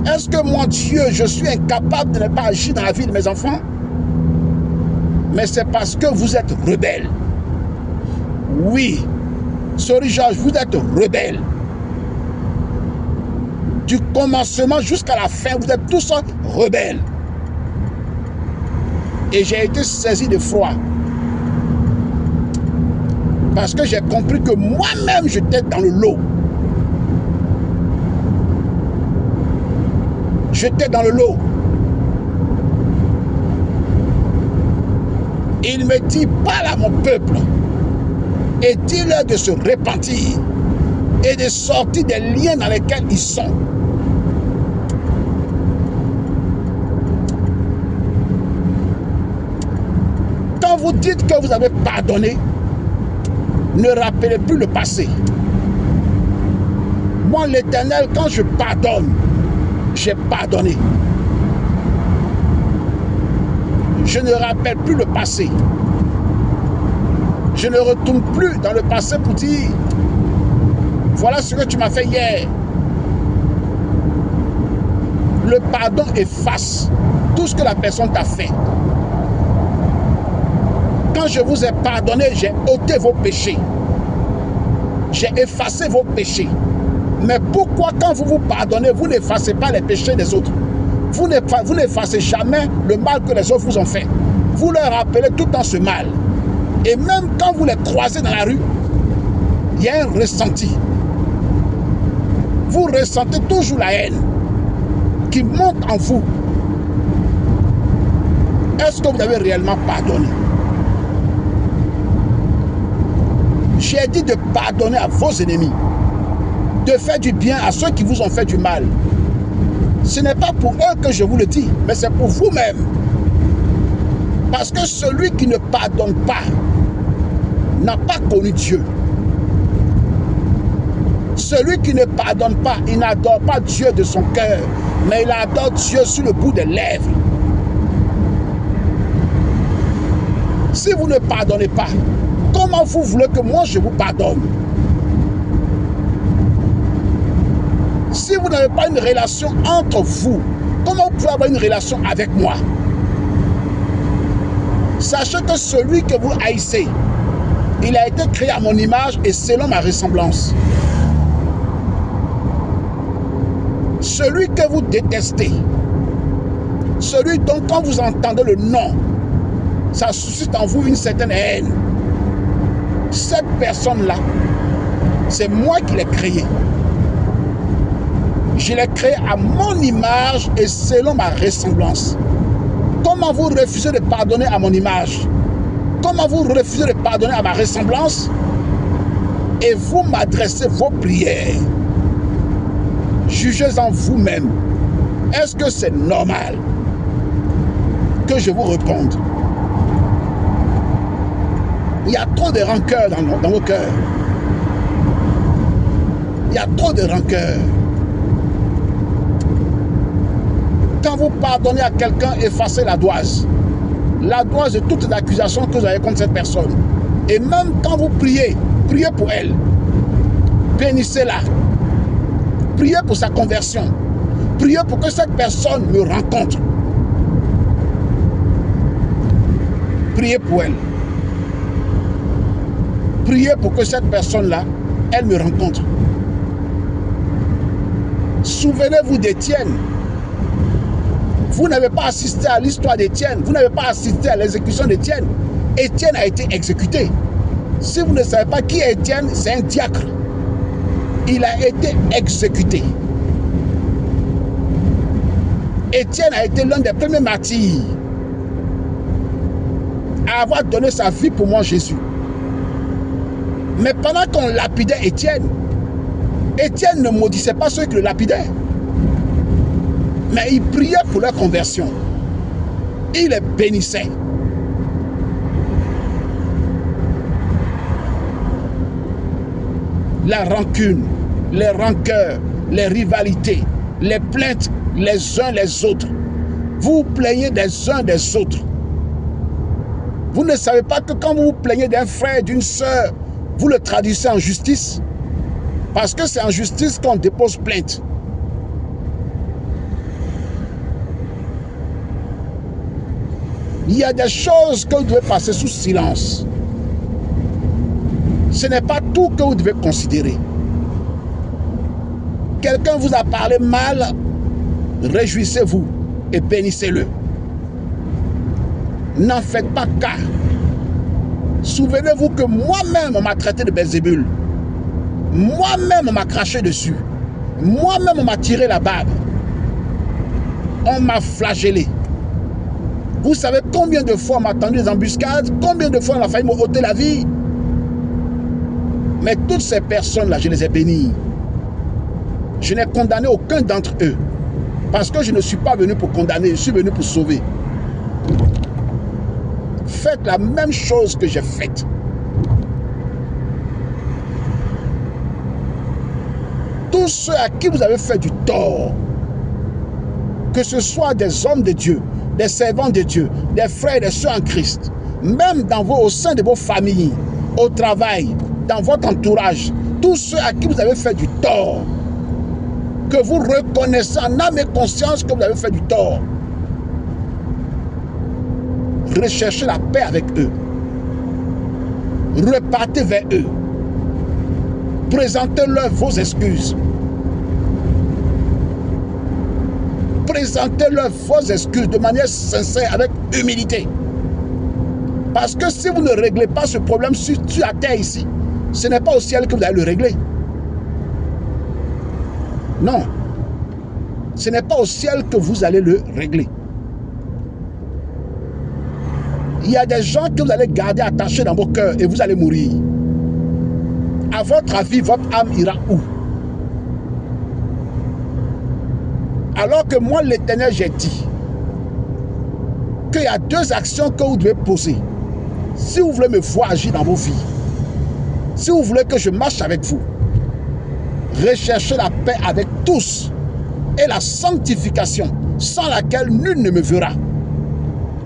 A: Est-ce que mon Dieu, je suis incapable de ne pas agir dans la vie de mes enfants? Mais c'est parce que vous êtes rebelles. Oui, sorry Georges, vous êtes rebelles. Du commencement jusqu'à la fin, vous êtes tous rebelles. Et j'ai été saisi de froid. Parce que j'ai compris que moi-même, j'étais dans le lot. J'étais dans le lot. Il me dit, parle à mon peuple et dis-leur de se repentir et de sortir des liens dans lesquels ils sont. Quand vous dites que vous avez pardonné, ne rappelez plus le passé. Moi, l'Éternel, quand je pardonne, j'ai pardonné. Je ne rappelle plus le passé. Je ne retourne plus dans le passé pour dire, voilà ce que tu m'as fait hier. Le pardon efface tout ce que la personne t'a fait. Quand je vous ai pardonné, j'ai ôté vos péchés. J'ai effacé vos péchés. Mais pourquoi quand vous vous pardonnez, vous n'effacez pas les péchés des autres? Vous n'effacez jamais le mal que les autres vous ont fait. Vous leur rappelez tout le temps ce mal. Et même quand vous les croisez dans la rue, il y a un ressenti. Vous ressentez toujours la haine qui monte en vous. Est-ce que vous avez réellement pardonné? J'ai dit de pardonner à vos ennemis, de faire du bien à ceux qui vous ont fait du mal. Ce n'est pas pour eux que je vous le dis, mais c'est pour vous-même. Parce que celui qui ne pardonne pas n'a pas connu Dieu. Celui qui ne pardonne pas, il n'adore pas Dieu de son cœur, mais il adore Dieu sur le bout des lèvres. Si vous ne pardonnez pas, comment vous voulez que moi je vous pardonne? Si vous n'avez pas une relation entre vous, comment vous pouvez avoir une relation avec moi? Sachez que celui que vous haïssez, il a été créé à mon image et selon ma ressemblance. Celui que vous détestez, celui dont quand vous entendez le nom, ça suscite en vous une certaine haine. Cette personne-là, c'est moi qui l'ai créé. Je l'ai créé à mon image et selon ma ressemblance. Comment vous refusez de pardonner à mon image? Comment vous refusez de pardonner à ma ressemblance? Et vous m'adressez vos prières. Jugez-en vous-même. Est-ce que c'est normal que je vous réponde? Il y a trop de rancœur dans vos cœurs. Il y a trop de rancœur. Quand vous pardonnez à quelqu'un, effacez la doise. La doise de toutes les accusations que vous avez contre cette personne. Et même quand vous priez, priez pour elle. Bénissez-la. Priez pour sa conversion. Priez pour que cette personne me rencontre. Priez pour elle. Priez pour que cette personne-là, elle me rencontre. Souvenez-vous d'Étienne. Vous n'avez pas assisté à l'histoire d'Étienne. Vous n'avez pas assisté à l'exécution d'Étienne. Étienne a été exécuté. Si vous ne savez pas qui est Étienne, c'est un diacre. Il a été exécuté. Étienne a été l'un des premiers martyrs à avoir donné sa vie pour moi, Jésus. Mais pendant qu'on lapidait Étienne, Étienne ne maudissait pas ceux qui le lapidaient. Mais il priait pour leur conversion. Il les bénissait. La rancune, les rancœurs, les rivalités, les plaintes les uns les autres. Vous vous plaignez des uns des autres. Vous ne savez pas que quand vous vous plaignez d'un frère, d'une soeur, vous le traduisez en justice? Parce que c'est en justice qu'on dépose plainte. Il y a des choses que vous devez passer sous silence. Ce n'est pas tout que vous devez considérer. Quelqu'un vous a parlé mal, réjouissez-vous et bénissez-le. N'en faites pas cas. Souvenez-vous que moi-même, on m'a traité de Belzébul. Moi-même, on m'a craché dessus. Moi-même, on m'a tiré la barbe. On m'a flagellé. Vous savez combien de fois on m'a tendu des embuscades? Combien de fois on a failli me ôter la vie? Mais toutes ces personnes-là, je les ai bénies. Je n'ai condamné aucun d'entre eux. Parce que je ne suis pas venu pour condamner, je suis venu pour sauver. Faites la même chose que j'ai faite. Tous ceux à qui vous avez fait du tort, que ce soit des hommes de Dieu, des servants de Dieu, des frères et des sœurs en Christ, même au sein de vos familles, au travail, dans votre entourage, tous ceux à qui vous avez fait du tort, que vous reconnaissez en âme et conscience que vous avez fait du tort. Recherchez la paix avec eux. Repartez vers eux. Présentez-leur vos excuses. Présentez-leur vos excuses de manière sincère, avec humilité. Parce que si vous ne réglez pas ce problème sur la terre ici, ce n'est pas au ciel que vous allez le régler. Non. Ce n'est pas au ciel que vous allez le régler. Il y a des gens que vous allez garder attachés dans vos cœurs et vous allez mourir. À votre avis, votre âme ira où? Alors que moi, l'Éternel, j'ai dit qu'il y a deux actions que vous devez poser. Si vous voulez me voir agir dans vos vies, si vous voulez que je marche avec vous, recherchez la paix avec tous et la sanctification sans laquelle nul ne me verra.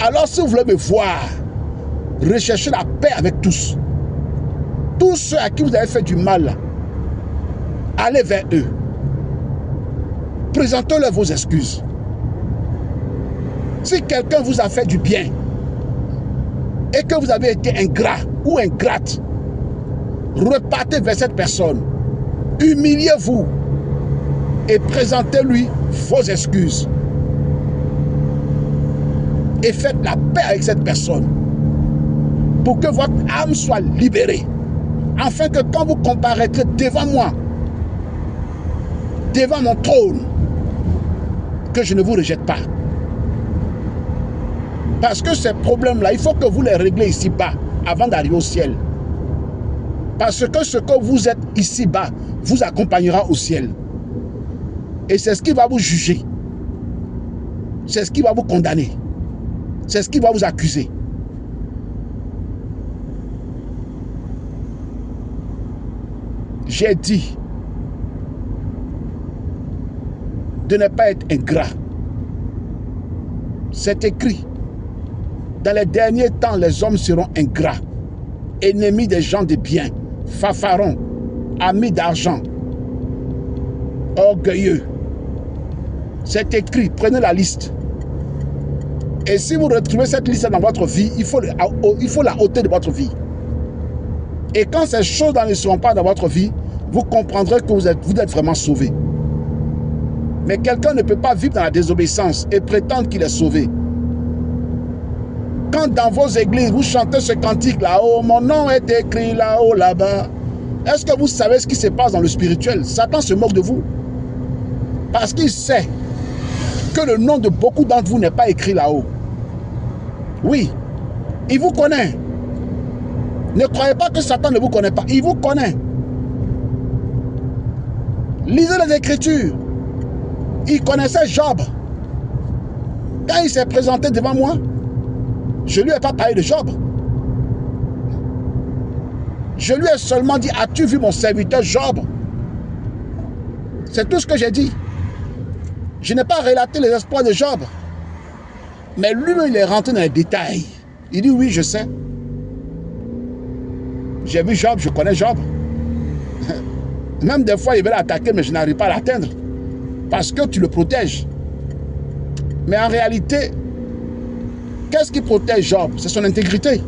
A: Alors si vous voulez me voir, recherchez la paix avec tous. Tous ceux à qui vous avez fait du mal, allez vers eux. Présentez-leur vos excuses. Si quelqu'un vous a fait du bien et que vous avez été ingrat ou ingrate, repartez vers cette personne. Humiliez-vous et présentez-lui vos excuses. Et faites la paix avec cette personne pour que votre âme soit libérée, afin que quand vous comparaîtrez devant moi, devant mon trône, que je ne vous rejette pas. Parce que ces problèmes-là, il faut que vous les réglez ici-bas avant d'arriver au ciel. Parce que ce que vous êtes ici-bas vous accompagnera au ciel. Et c'est ce qui va vous juger. C'est ce qui va vous condamner. C'est ce qui va vous accuser. J'ai dit de ne pas être ingrat. C'est écrit. Dans les derniers temps, les hommes seront ingrats, ennemis des gens de bien, fanfarons, amis d'argent, orgueilleux. C'est écrit, prenez la liste. Et si vous retrouvez cette liste dans votre vie, il faut la ôter de votre vie. Et quand ces choses-là ne seront pas dans votre vie, vous comprendrez que vous êtes vraiment sauvé. Mais quelqu'un ne peut pas vivre dans la désobéissance et prétendre qu'il est sauvé. Quand dans vos églises, vous chantez ce cantique là-haut, mon nom est écrit là-haut, là-bas. Est-ce que vous savez ce qui se passe dans le spirituel? Satan se moque de vous. Parce qu'il sait que le nom de beaucoup d'entre vous n'est pas écrit là-haut. Oui, il vous connaît. Ne croyez pas que Satan ne vous connaît pas. Il vous connaît. Lisez les Écritures. Il connaissait Job. Quand il s'est présenté devant moi, je ne lui ai pas parlé de Job. Je lui ai seulement dit, as-tu vu mon serviteur Job? C'est tout ce que j'ai dit. Je n'ai pas relaté les exploits de Job. Mais lui, il est rentré dans les détails. Il dit, oui, je sais. J'ai vu Job, je connais Job. Même des fois, il veut l'attaquer, mais je n'arrive pas à l'atteindre. Parce que tu le protèges. Mais en réalité, qu'est-ce qui protège Job? C'est son intégrité.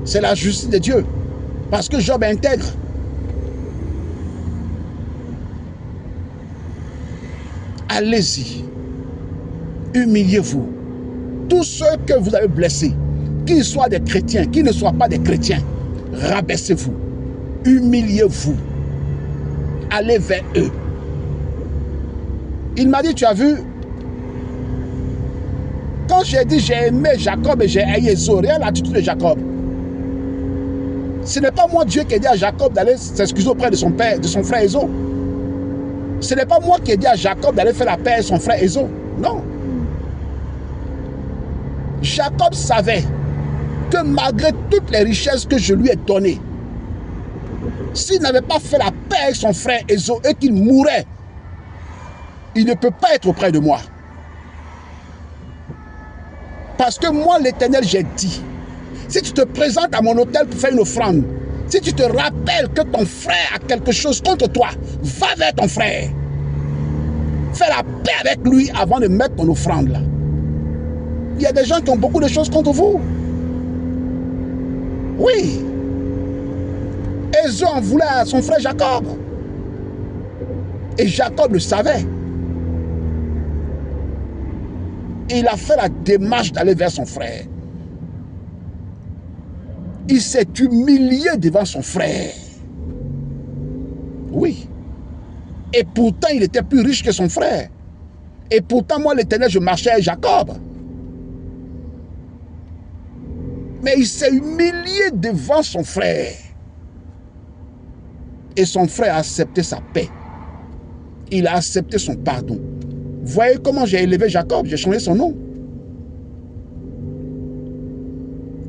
A: C'est la justice de Dieu. Parce que Job est intègre. Allez-y. Humiliez-vous. Tous ceux que vous avez blessés, qu'ils soient des chrétiens, qu'ils ne soient pas des chrétiens, rabaissez-vous. Humiliez-vous. Allez vers eux. Il m'a dit, tu as vu, quand j'ai dit j'ai aimé Jacob et j'ai haï Ésaü, regarde l'attitude de Jacob. Ce n'est pas moi Dieu qui ai dit à Jacob d'aller s'excuser auprès de son père, de son frère Ésaü. Ce n'est pas moi qui ai dit à Jacob d'aller faire la paix avec son frère Ésaü. Non. Jacob savait que malgré toutes les richesses que je lui ai données, s'il n'avait pas fait la paix avec son frère Ésaü et qu'il mourait, il ne peut pas être auprès de moi. Parce que moi, l'Éternel, j'ai dit, si tu te présentes à mon autel pour faire une offrande, Si tu te rappelles que ton frère a quelque chose contre toi, va vers ton frère. Fais la paix avec lui avant de mettre ton offrande là. Il y a des gens qui ont beaucoup de choses contre vous. Oui. Ésaü en voulait à son frère Jacob. Et Jacob le savait. Il a fait la démarche d'aller vers son frère. Il s'est humilié devant son frère. Oui. Et pourtant, il était plus riche que son frère. Et pourtant, moi, l'Éternel, je marchais avec Jacob. Mais il s'est humilié devant son frère. Et son frère a accepté sa paix. Il a accepté son pardon. Voyez comment j'ai élevé Jacob, j'ai changé son nom.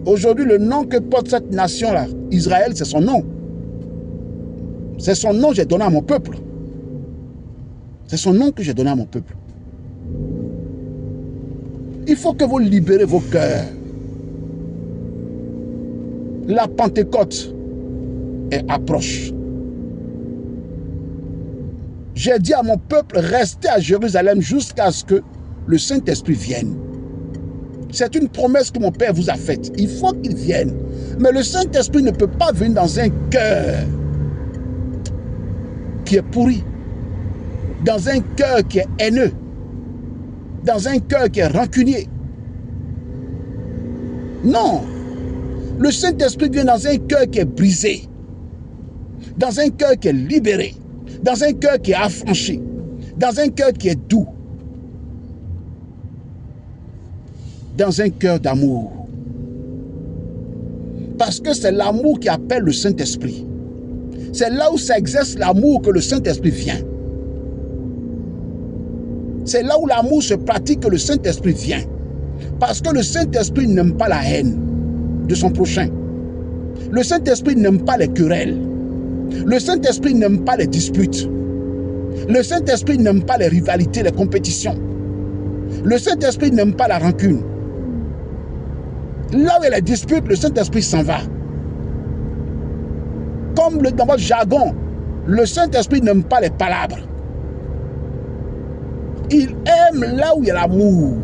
A: Aujourd'hui, le nom que porte cette nation-là, Israël, c'est son nom. C'est son nom que j'ai donné à mon peuple. C'est son nom que j'ai donné à mon peuple. Il faut que vous libérez vos cœurs. La Pentecôte est approche. J'ai dit à mon peuple, restez à Jérusalem jusqu'à ce que le Saint-Esprit vienne. C'est une promesse que mon Père vous a faite. Il faut qu'il vienne. Mais le Saint-Esprit ne peut pas venir dans un cœur qui est pourri, dans un cœur qui est haineux, dans un cœur qui est rancunier. Non. Le Saint-Esprit vient dans un cœur qui est brisé, dans un cœur qui est libéré, dans un cœur qui est affranchi, dans un cœur qui est doux, dans un cœur d'amour. Parce que c'est l'amour qui appelle le Saint-Esprit. C'est là où s'exerce l'amour que le Saint-Esprit vient. C'est là où l'amour se pratique que le Saint-Esprit vient. Parce que le Saint-Esprit n'aime pas la haine de son prochain. Le Saint-Esprit n'aime pas les querelles. Le Saint-Esprit n'aime pas les disputes. Le Saint-Esprit n'aime pas les rivalités, les compétitions. Le Saint-Esprit n'aime pas la rancune. Là où il y a les disputes, le Saint-Esprit s'en va. Comme dans votre jargon, le Saint-Esprit n'aime pas les palabres. Il aime là où il y a l'amour.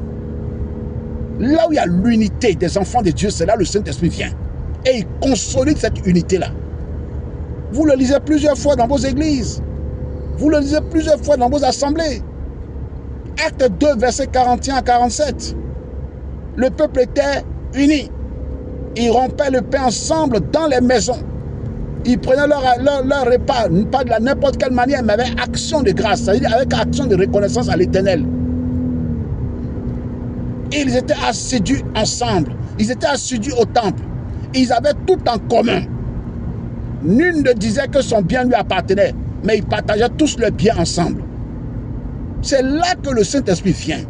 A: Là où il y a l'unité des enfants de Dieu, c'est là où le Saint-Esprit vient. Et il consolide cette unité-là. Vous le lisez plusieurs fois dans vos églises. Vous le lisez plusieurs fois dans vos assemblées. Acte 2, versets 41 à 47. Le peuple était uni. Ils rompaient le pain ensemble dans les maisons. Ils prenaient leur repas, pas de n'importe quelle manière, mais avec action de grâce, c'est-à-dire avec action de reconnaissance à l'Éternel. Ils étaient assidus ensemble. Ils étaient assidus au temple. Ils avaient tout en commun. Nul ne disait que son bien lui appartenait, mais ils partageaient tous le bien ensemble. C'est là que le Saint-Esprit vient.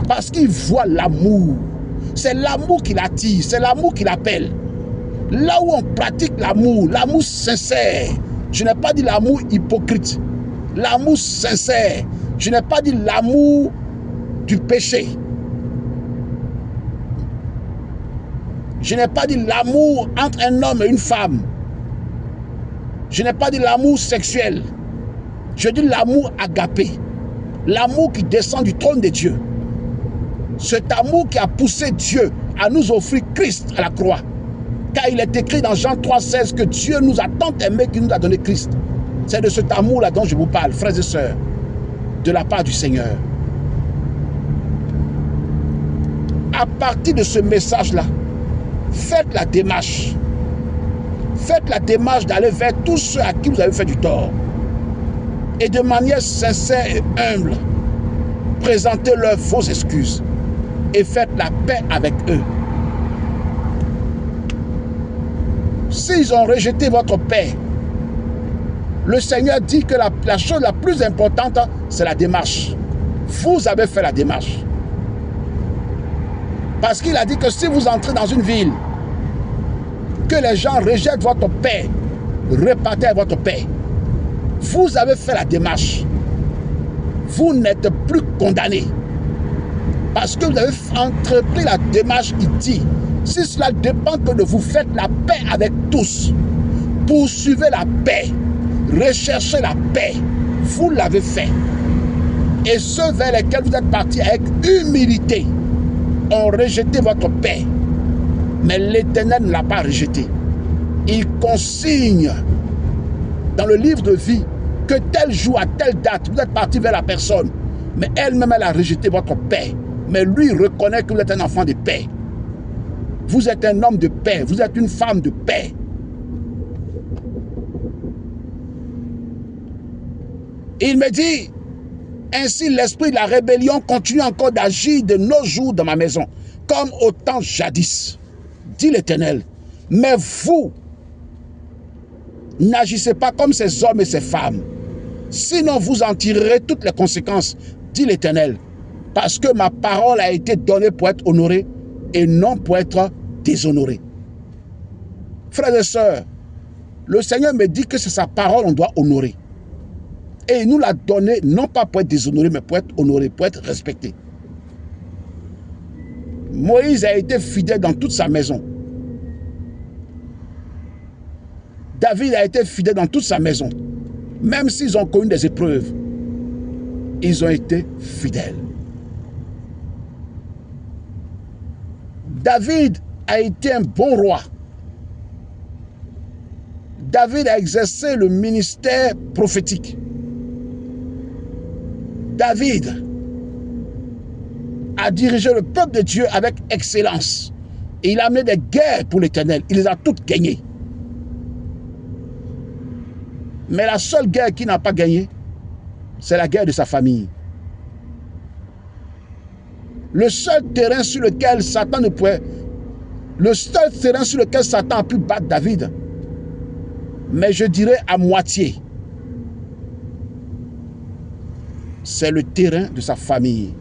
A: Parce qu'il voit l'amour. C'est l'amour qui l'attire, c'est l'amour qui l'appelle. Là où on pratique l'amour, l'amour sincère. Je n'ai pas dit l'amour hypocrite. L'amour sincère. Je n'ai pas dit l'amour du péché. Je n'ai pas dit l'amour entre un homme et une femme. Je n'ai pas dit l'amour sexuel. Je dis l'amour agapé. L'amour qui descend du trône de Dieu. Cet amour qui a poussé Dieu à nous offrir Christ à la croix. Car il est écrit dans Jean 3,16 que Dieu nous a tant aimé qu'il nous a donné Christ. C'est de cet amour-là dont je vous parle, frères et sœurs, de la part du Seigneur. À partir de ce message-là, faites la démarche. Faites la démarche d'aller vers tous ceux à qui vous avez fait du tort. Et de manière sincère et humble, présentez-leur vos excuses. Et faites la paix avec eux. S'ils ont rejeté votre paix, le Seigneur dit que la chose la plus importante, c'est la démarche. Vous avez fait la démarche. Parce qu'il a dit que si vous entrez dans une ville, que les gens rejettent votre paix, repartez avec votre paix. Vous avez fait la démarche. Vous n'êtes plus condamné. Parce que vous avez entrepris la démarche qui dit, si cela dépend que de vous, faites la paix avec tous. Poursuivez la paix. Recherchez la paix. Vous l'avez fait. Et ceux vers lesquels vous êtes partis avec humilité ont rejeté votre paix. Mais l'Éternel ne l'a pas rejeté. Il consigne dans le livre de vie que tel jour, à telle date, vous êtes parti vers la personne. Mais elle-même, elle a rejeté votre paix. Mais lui reconnaît que vous êtes un enfant de paix. Vous êtes un homme de paix. Vous êtes une femme de paix. Il me dit, ainsi l'esprit de la rébellion continue encore d'agir de nos jours dans ma maison, comme au temps jadis, dit l'Éternel. Mais vous, n'agissez pas comme ces hommes et ces femmes, sinon vous en tirerez toutes les conséquences, dit l'Éternel, parce que ma parole a été donnée pour être honorée et non pour être déshonorée. Frères et sœurs, le Seigneur me dit que c'est sa parole qu'on doit honorer. Et il nous l'a donné, non pas pour être déshonoré, mais pour être honoré, pour être respecté. Moïse a été fidèle dans toute sa maison. David a été fidèle dans toute sa maison. Même s'ils ont connu des épreuves, ils ont été fidèles. David a été un bon roi. David a exercé le ministère prophétique. David a dirigé le peuple de Dieu avec excellence. Et il a mené des guerres pour l'Éternel. Il les a toutes gagnées. Mais la seule guerre qu'il n'a pas gagnée, c'est la guerre de sa famille. Le seul terrain sur lequel Satan ne pouvait... Le seul terrain sur lequel Satan a pu battre David, mais je dirais à moitié, c'est le terrain de sa famille.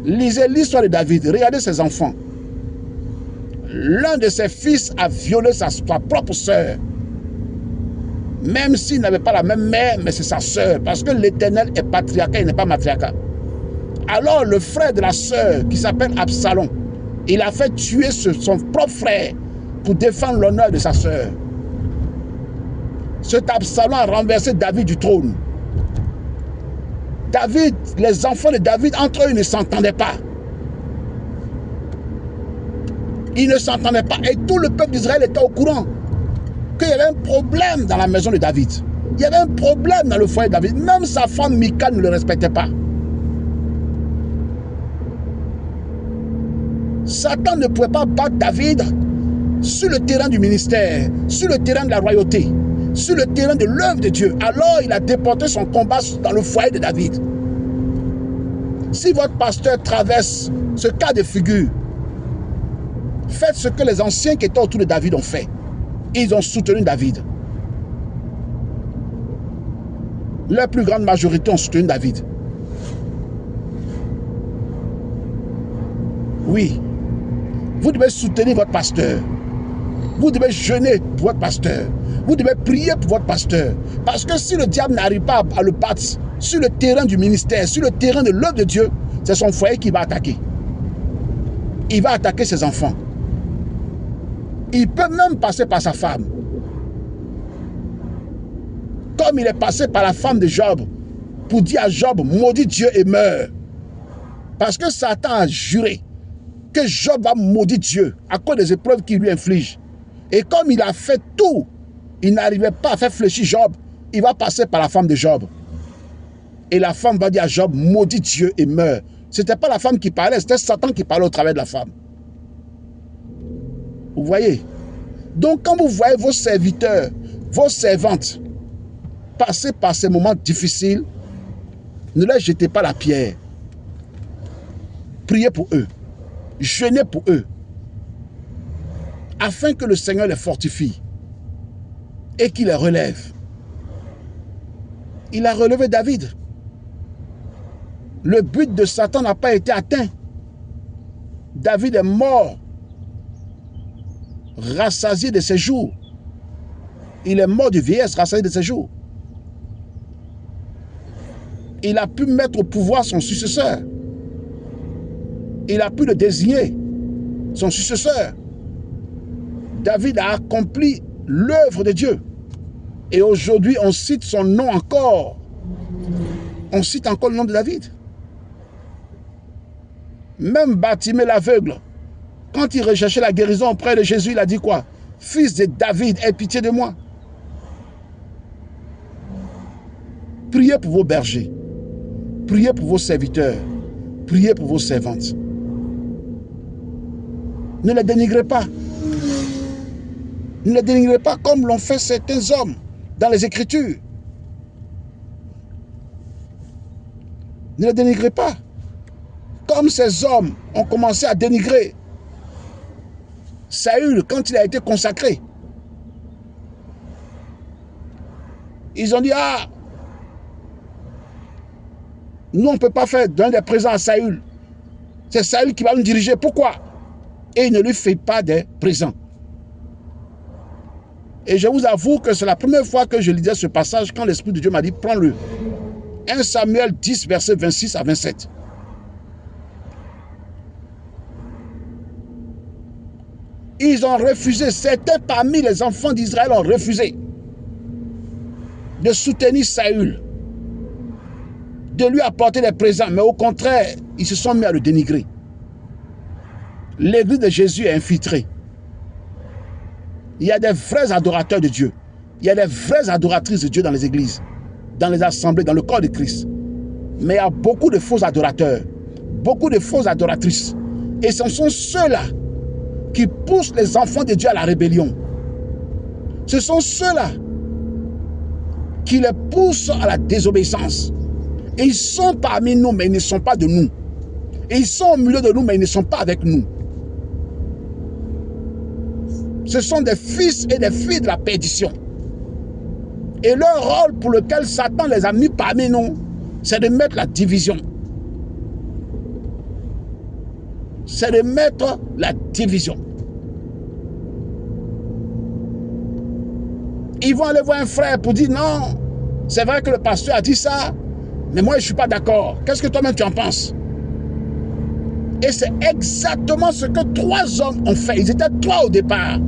A: Lisez l'histoire de David, regardez ses enfants. L'un de ses fils a violé sa propre sœur. Même s'il n'avait pas la même mère, mais c'est sa sœur. Parce que l'Éternel est patriarcat, il n'est pas matriarcat. Alors le frère de la sœur, qui s'appelle Absalom, il a fait tuer son propre frère pour défendre l'honneur de sa sœur. Cet Absalom a renversé David du trône. David, les enfants de David, entre eux, ils ne s'entendaient pas. Ils ne s'entendaient pas. Et tout le peuple d'Israël était au courant qu'il y avait un problème dans la maison de David. Il y avait un problème dans le foyer de David. Même sa femme Michal ne le respectait pas. Satan ne pouvait pas battre David sur le terrain du ministère, sur le terrain de la royauté, sur le terrain de l'œuvre de Dieu. Alors il a déporté son combat dans le foyer de David. Si votre pasteur traverse ce cas de figure, faites ce que les anciens qui étaient autour de David ont fait. Ils ont soutenu David. La plus grande majorité ont soutenu David. Oui. Vous devez soutenir votre pasteur. Vous devez jeûner pour votre pasteur. Vous devez prier pour votre pasteur. Parce que si le diable n'arrive pas à le battre sur le terrain du ministère, sur le terrain de l'œuvre de Dieu, c'est son foyer qui va attaquer. Il va attaquer ses enfants. Il peut même passer par sa femme. Comme il est passé par la femme de Job pour dire à Job, maudit Dieu et meurt. Parce que Satan a juré que Job va maudire Dieu à cause des épreuves qu'il lui inflige. Et comme il a fait tout, il n'arrivait pas à faire fléchir Job, il va passer par la femme de Job. Et la femme va dire à Job, maudit Dieu et meurt. Ce n'était pas la femme qui parlait, c'était Satan qui parlait au travers de la femme. Vous voyez? Donc quand vous voyez vos serviteurs, vos servantes passer par ces moments difficiles, ne leur jetez pas la pierre. Priez pour eux. Jeûnez pour eux. Afin que le Seigneur les fortifie et qu'il les relève. Il a relevé David. Le but de Satan n'a pas été atteint. David est mort, rassasié de ses jours. Il est mort de vieillesse, rassasié de ses jours. Il a pu mettre au pouvoir son successeur. Il a pu le désigner, son successeur. David a accompli l'œuvre de Dieu. Et aujourd'hui, on cite son nom encore. On cite encore le nom de David. Même Bartimée l'aveugle, quand il recherchait la guérison auprès de Jésus, il a dit quoi? Fils de David, aie pitié de moi. Priez pour vos bergers. Priez pour vos serviteurs. Priez pour vos servantes. Ne les dénigrez pas. Ne les dénigrez pas comme l'ont fait certains hommes dans les Écritures. Ne les dénigrez pas. Comme ces hommes ont commencé à dénigrer Saül quand il a été consacré. Ils ont dit, ah, nous on ne peut pas faire donner des présents à Saül. C'est Saül qui va nous diriger. Pourquoi? Et il ne lui fait pas des présents. Et je vous avoue que c'est la première fois que je lisais ce passage quand l'Esprit de Dieu m'a dit, prends-le. 1 Samuel 10, versets 26 à 27. Ils ont refusé, certains parmi les enfants d'Israël ont refusé de soutenir Saül, de lui apporter des présents, mais au contraire, ils se sont mis à le dénigrer. L'église de Jésus est infiltrée. Il y a des vrais adorateurs de Dieu. Il y a des vraies adoratrices de Dieu dans les églises, dans les assemblées, dans le corps de Christ. Mais il y a beaucoup de faux adorateurs, beaucoup de fausses adoratrices. Et ce sont ceux-là qui poussent les enfants de Dieu à la rébellion. Ce sont ceux-là qui les poussent à la désobéissance. Et ils sont parmi nous, mais ils ne sont pas de nous. Et ils sont au milieu de nous, mais ils ne sont pas avec nous. Ce sont des fils et des filles de la perdition. Et leur rôle pour lequel Satan les a mis parmi nous, c'est de mettre la division. C'est de mettre la division. Ils vont aller voir un frère pour dire non, c'est vrai que le pasteur a dit ça, mais moi je ne suis pas d'accord. Qu'est-ce que toi-même tu en penses? Et c'est exactement ce que 3 hommes ont fait. Ils étaient 3 au départ.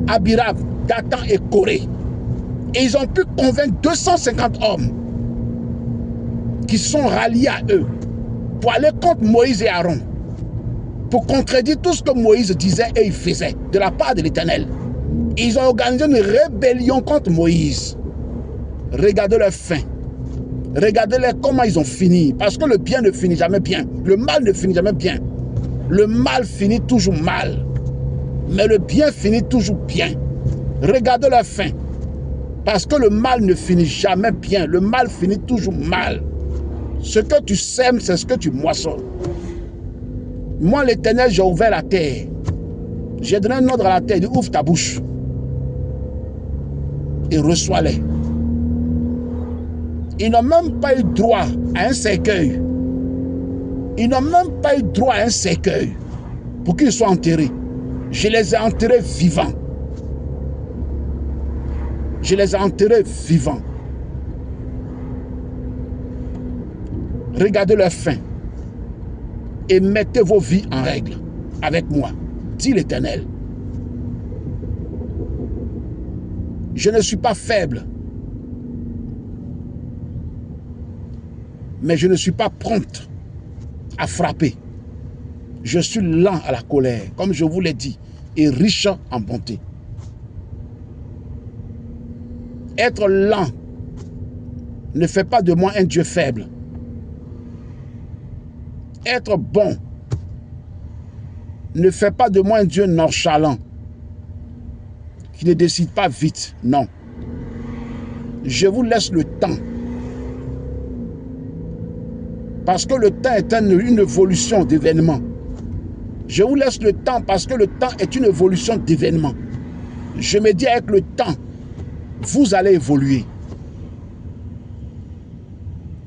A: Abiram, Dathan et Corée. Et ils ont pu convaincre 250 hommes qui sont ralliés à eux pour aller contre Moïse et Aaron, pour contredire tout ce que Moïse disait et il faisait de la part de l'Éternel. Ils ont organisé une rébellion contre Moïse. Regardez leur fin. Regardez-les comment ils ont fini. Parce que le bien ne finit jamais bien. Le mal ne finit jamais bien. Le mal finit toujours mal. Mais le bien finit toujours bien. Regardez leur fin. Parce que le mal ne finit jamais bien. Le mal finit toujours mal. Ce que tu sèmes, c'est ce que tu moissonnes. Moi, l'Éternel, j'ai ouvert la terre. J'ai donné un ordre à la terre. Il dit, ouvre ta bouche. Et reçois-les. Ils n'ont même pas eu droit à un cercueil. Ils n'ont même pas eu droit à un cercueil pour qu'ils soient enterrés. Je les ai enterrés vivants. Je les ai enterrés vivants. Regardez leur fin et mettez vos vies en règle avec moi, dit l'Éternel. Je ne suis pas faible, mais je ne suis pas prompte à frapper. Je suis lent à la colère, comme je vous l'ai dit, et riche en bonté. Être lent ne fait pas de moi un Dieu faible. Être bon ne fait pas de moi un Dieu nonchalant, qui ne décide pas vite. Non. Je vous laisse le temps. Parce que le temps est une évolution d'événements. Je vous laisse le temps parce que le temps est une évolution d'événements. Je me dis avec le temps, vous allez évoluer.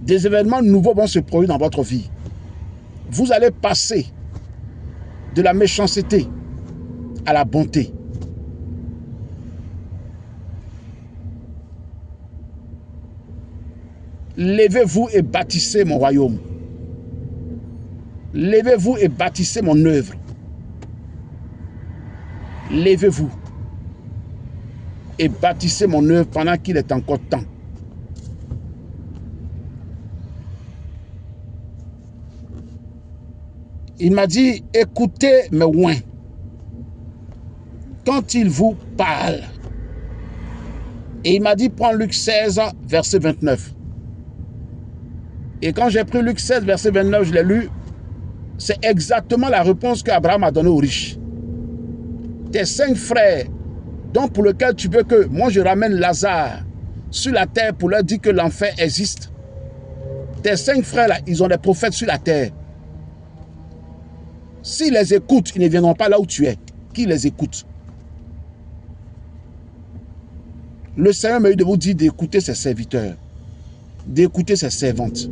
A: Des événements nouveaux vont se produire dans votre vie. Vous allez passer de la méchanceté à la bonté. Levez-vous et bâtissez mon royaume. Levez-vous et bâtissez mon œuvre. Levez-vous et bâtissez mon œuvre pendant qu'il est encore temps. Il m'a dit, écoutez mes oins quand ils vous parlent. Et il m'a dit, prends Luc 16, verset 29. Et quand j'ai pris Luc 16, verset 29, je l'ai lu, c'est exactement la réponse qu'Abraham a donnée aux riches. Tes 5 frères, donc pour lesquels tu veux que moi je ramène Lazare sur la terre pour leur dire que l'enfer existe. Tes 5 frères là, ils ont des prophètes sur la terre. S'ils les écoutent, ils ne viendront pas là où tu es. Qui les écoute? Le Seigneur m'a eu de vous dire d'écouter ses serviteurs, d'écouter ses servantes.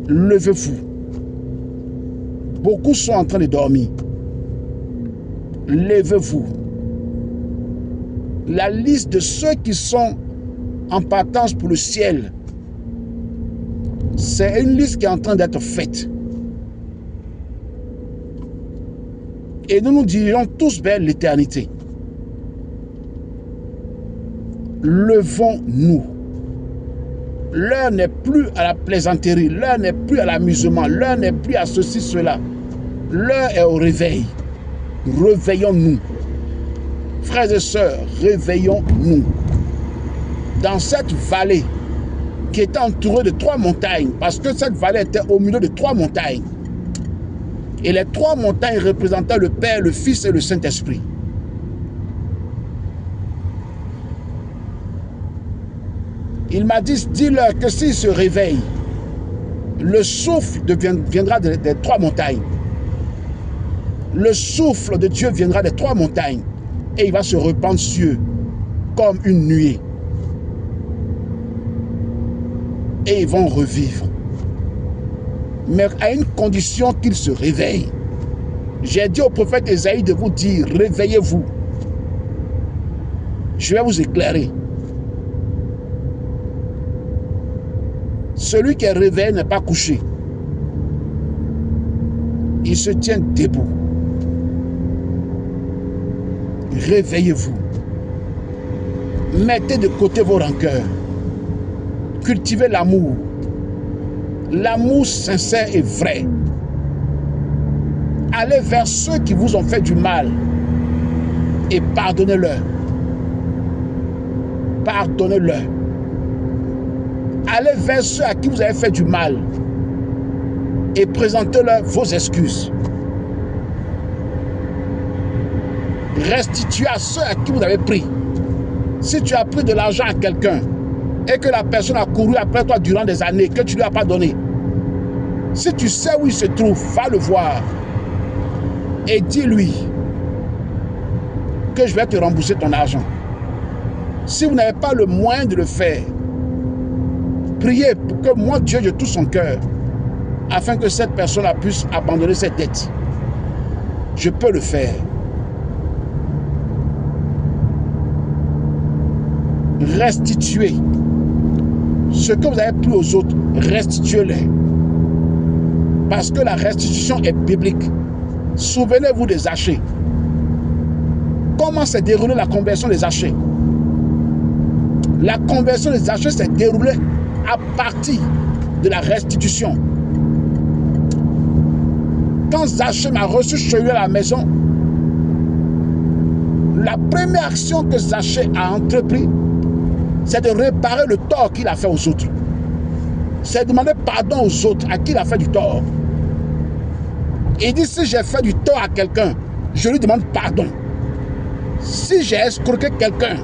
A: Levez-vous. Beaucoup sont en train de dormir. Levez-vous. La liste de ceux qui sont en partance pour le ciel, c'est une liste qui est en train d'être faite. Et nous nous dirigeons tous vers l'éternité. Levons-nous. L'heure n'est plus à la plaisanterie, l'heure n'est plus à l'amusement, l'heure n'est plus à ceci, cela. L'heure est au réveil. Réveillons-nous. Frères et sœurs, réveillons-nous. Dans cette vallée qui était entourée de 3 montagnes, parce que cette vallée était au milieu de 3 montagnes. Et les 3 montagnes représentaient le Père, le Fils et le Saint-Esprit. Il m'a dit, dis-leur que s'ils se réveillent, le souffle viendra des 3 montagnes. Le souffle de Dieu viendra des 3 montagnes. Et il va se répandre sur eux comme une nuée. Et ils vont revivre. Mais à une condition qu'ils se réveillent. J'ai dit au prophète Esaïe de vous dire, réveillez-vous. Je vais vous éclairer. Celui qui est réveillé n'est pas couché. Il se tient debout. Réveillez-vous. Mettez de côté vos rancœurs. Cultivez l'amour. L'amour sincère et vrai. Allez vers ceux qui vous ont fait du mal et pardonnez-leur. Pardonnez-leur. Allez vers ceux à qui vous avez fait du mal et présentez-leur vos excuses. Restituez à ceux à qui vous avez pris. Si tu as pris de l'argent à quelqu'un et que la personne a couru après toi durant des années que tu ne lui as pas donné, si tu sais où il se trouve, va le voir et dis-lui que je vais te rembourser ton argent. Si vous n'avez pas le moyen de le faire, priez pour que moi, Dieu, je touche son cœur afin que cette personne-là puisse abandonner ses dettes. Je peux le faire. Restituez ce que vous avez pris aux autres, restituez-les. Parce que la restitution est biblique. Souvenez-vous des Zachée. Comment s'est déroulée la conversion des Zachée? La conversion des Zachée s'est déroulée à partir de la restitution. Quand Zachée m'a reçu chez lui à la maison, la première action que Zachée a entrepris, c'est de réparer le tort qu'il a fait aux autres. C'est demander pardon aux autres à qui il a fait du tort. Il dit, si j'ai fait du tort à quelqu'un, je lui demande pardon. Si j'ai escroqué quelqu'un,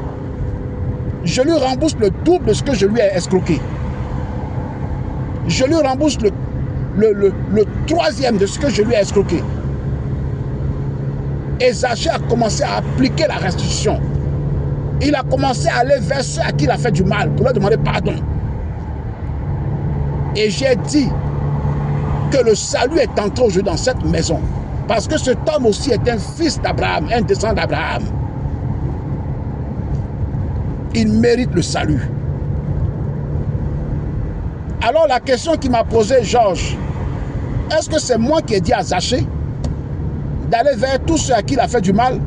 A: je lui rembourse le double de ce que je lui ai escroqué. Je lui rembourse le troisième de ce que je lui ai escroqué. Et Zachée a commencé à appliquer la restitution. Il a commencé à aller vers ceux à qui il a fait du mal pour leur demander pardon. Et j'ai dit que le salut est entré aujourd'hui dans cette maison. Parce que cet homme aussi est un fils d'Abraham, un descendant d'Abraham. Il mérite le salut. Alors la question qu'il m'a posée, Georges, est-ce que c'est moi qui ai dit à Zachée? d'aller vers tous ceux à qui il a fait du mal,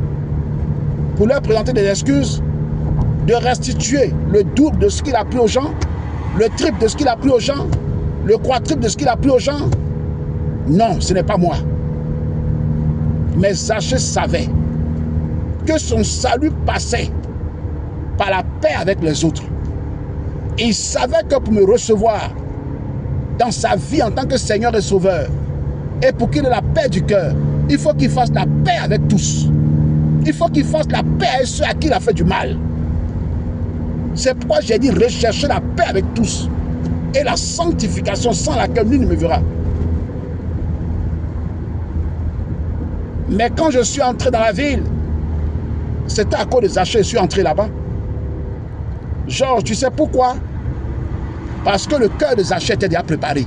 A: pour leur présenter des excuses, de restituer le double de ce qu'il a pris aux gens, le triple de ce qu'il a pris aux gens, le quadruple de ce qu'il a pris aux gens. Non, ce n'est pas moi. Mais Zachée savait que son salut passait par la paix avec les autres. Il savait que pour me recevoir dans sa vie en tant que Seigneur et Sauveur, et pour qu'il ait la paix du cœur, il faut qu'il fasse la paix avec tous. Il faut qu'il fasse la paix avec ceux à qui il a fait du mal. C'est pourquoi j'ai dit rechercher la paix avec tous et la sanctification sans laquelle nul ne me verra. Mais quand je suis entré dans la ville, c'était à cause de Zachée, je suis entré là-bas. Georges, tu sais pourquoi? Parce que le cœur de Zachée était déjà préparé.